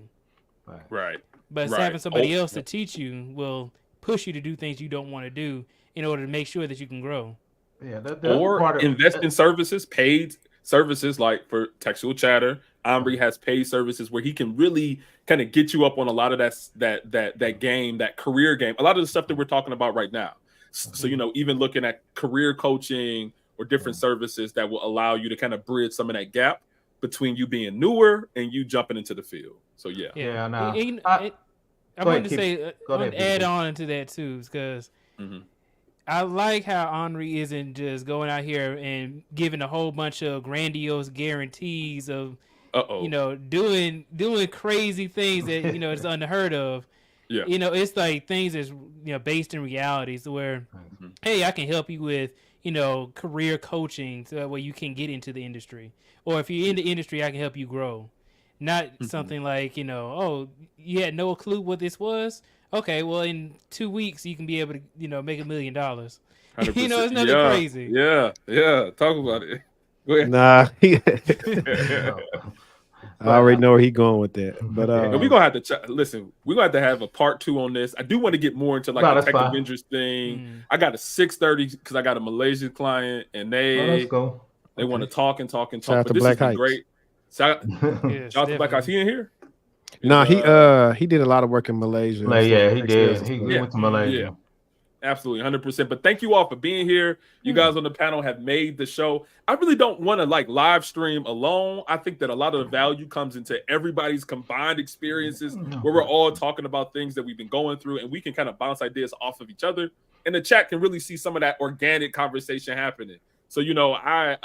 Right. But having somebody else to teach you will push you to do things you don't want to do in order to make sure that you can grow. Yeah. Or invest in services, paid services like for textual chatter. Omri has paid services where he can really kind of get you up on a lot of that game, that career game, a lot of the stuff that we're talking about right now. So, you know, even looking at career coaching or different services that will allow you to kind of bridge some of that gap between you being newer and you jumping into the field. So, yeah. I wanted to say, I want to add on to that too, because I like how Henri isn't just going out here and giving a whole bunch of grandiose guarantees of, you know, doing crazy things that, you know, it's unheard of. Yeah. You know, it's like things that's, you know, based in realities where, hey, I can help you with, you know, career coaching so that way you can get into the industry. Or if you're in the industry, I can help you grow. Not something like, you know, oh, you had no clue what this was? Okay, well, in 2 weeks, you can be able to, you know, make $1 million. You know, it's nothing crazy. Yeah. Talk about it. Go ahead. Nah. I already know where he's going with that. But we're gonna have to listen. We're gonna have to have a part 2 on this. I do want to get more into like the Tech Avengers thing. I got a 6:30 because I got a Malaysian client and they want to talk and talk and talk. Shout out to Black Heights. Great. Shout out to Black Heights. He in here? No, he did a lot of work in Malaysia. Yeah, he did. He went to Malaysia. Yeah. Absolutely, 100%. But thank you all for being here. You guys on the panel have made the show. I really don't want to like live stream alone. I think that a lot of the value comes into everybody's combined experiences where we're all talking about things that we've been going through and we can kind of bounce ideas off of each other. And the chat can really see some of that organic conversation happening. So, you know, I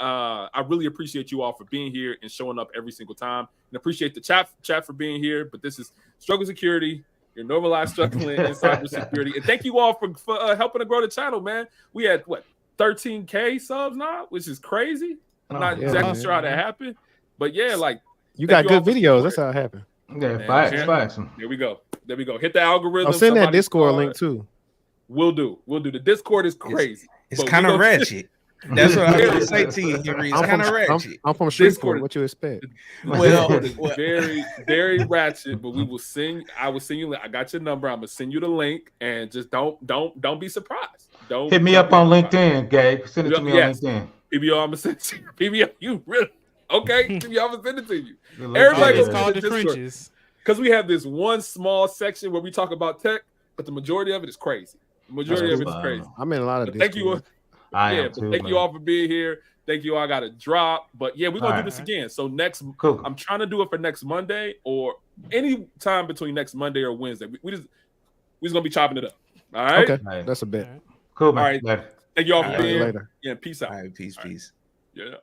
really appreciate you all for being here and showing up every single time, and appreciate the chat for being here. But this is Struggle Security, your normalized struggling in cybersecurity. And thank you all for helping to grow the channel, man. We had, 13K subs now, which is crazy. I'm not exactly sure how that happened. But, yeah, like. You got good videos. That's how it happened. Yeah, facts. There we go. Hit the algorithm. I'll send that Discord link, too. We'll do. The Discord is crazy. It's kind of ratchet. That's what I'm going to say to you, Henry. It's kind of ratchet. I'm from Shreveport. What you expect? Well, very, very ratchet. But I will send you. I got your number. I'm gonna send you the link, and just don't be surprised. Don't hit me up on LinkedIn, Gabe. Send it to me on LinkedIn. PBO, I'm gonna send it to you. PBO, you really okay? PBO, I'm gonna send it to you. Everybody, it's called the trenches. Because we have this one small section where we talk about tech, but the majority of it is crazy. The majority of it is crazy. I'm in a lot of. Thank you. Thank you all for being here. Thank you all. I got to drop, but yeah, we're gonna do this again. So I'm trying to do it for next Monday or any time between next Monday or Wednesday. We just gonna be chopping it up. All right. Okay, that's a bet. Cool. Man. All right. Thank you all for being here. Later. Yeah. Peace out. All right. Peace. Yeah.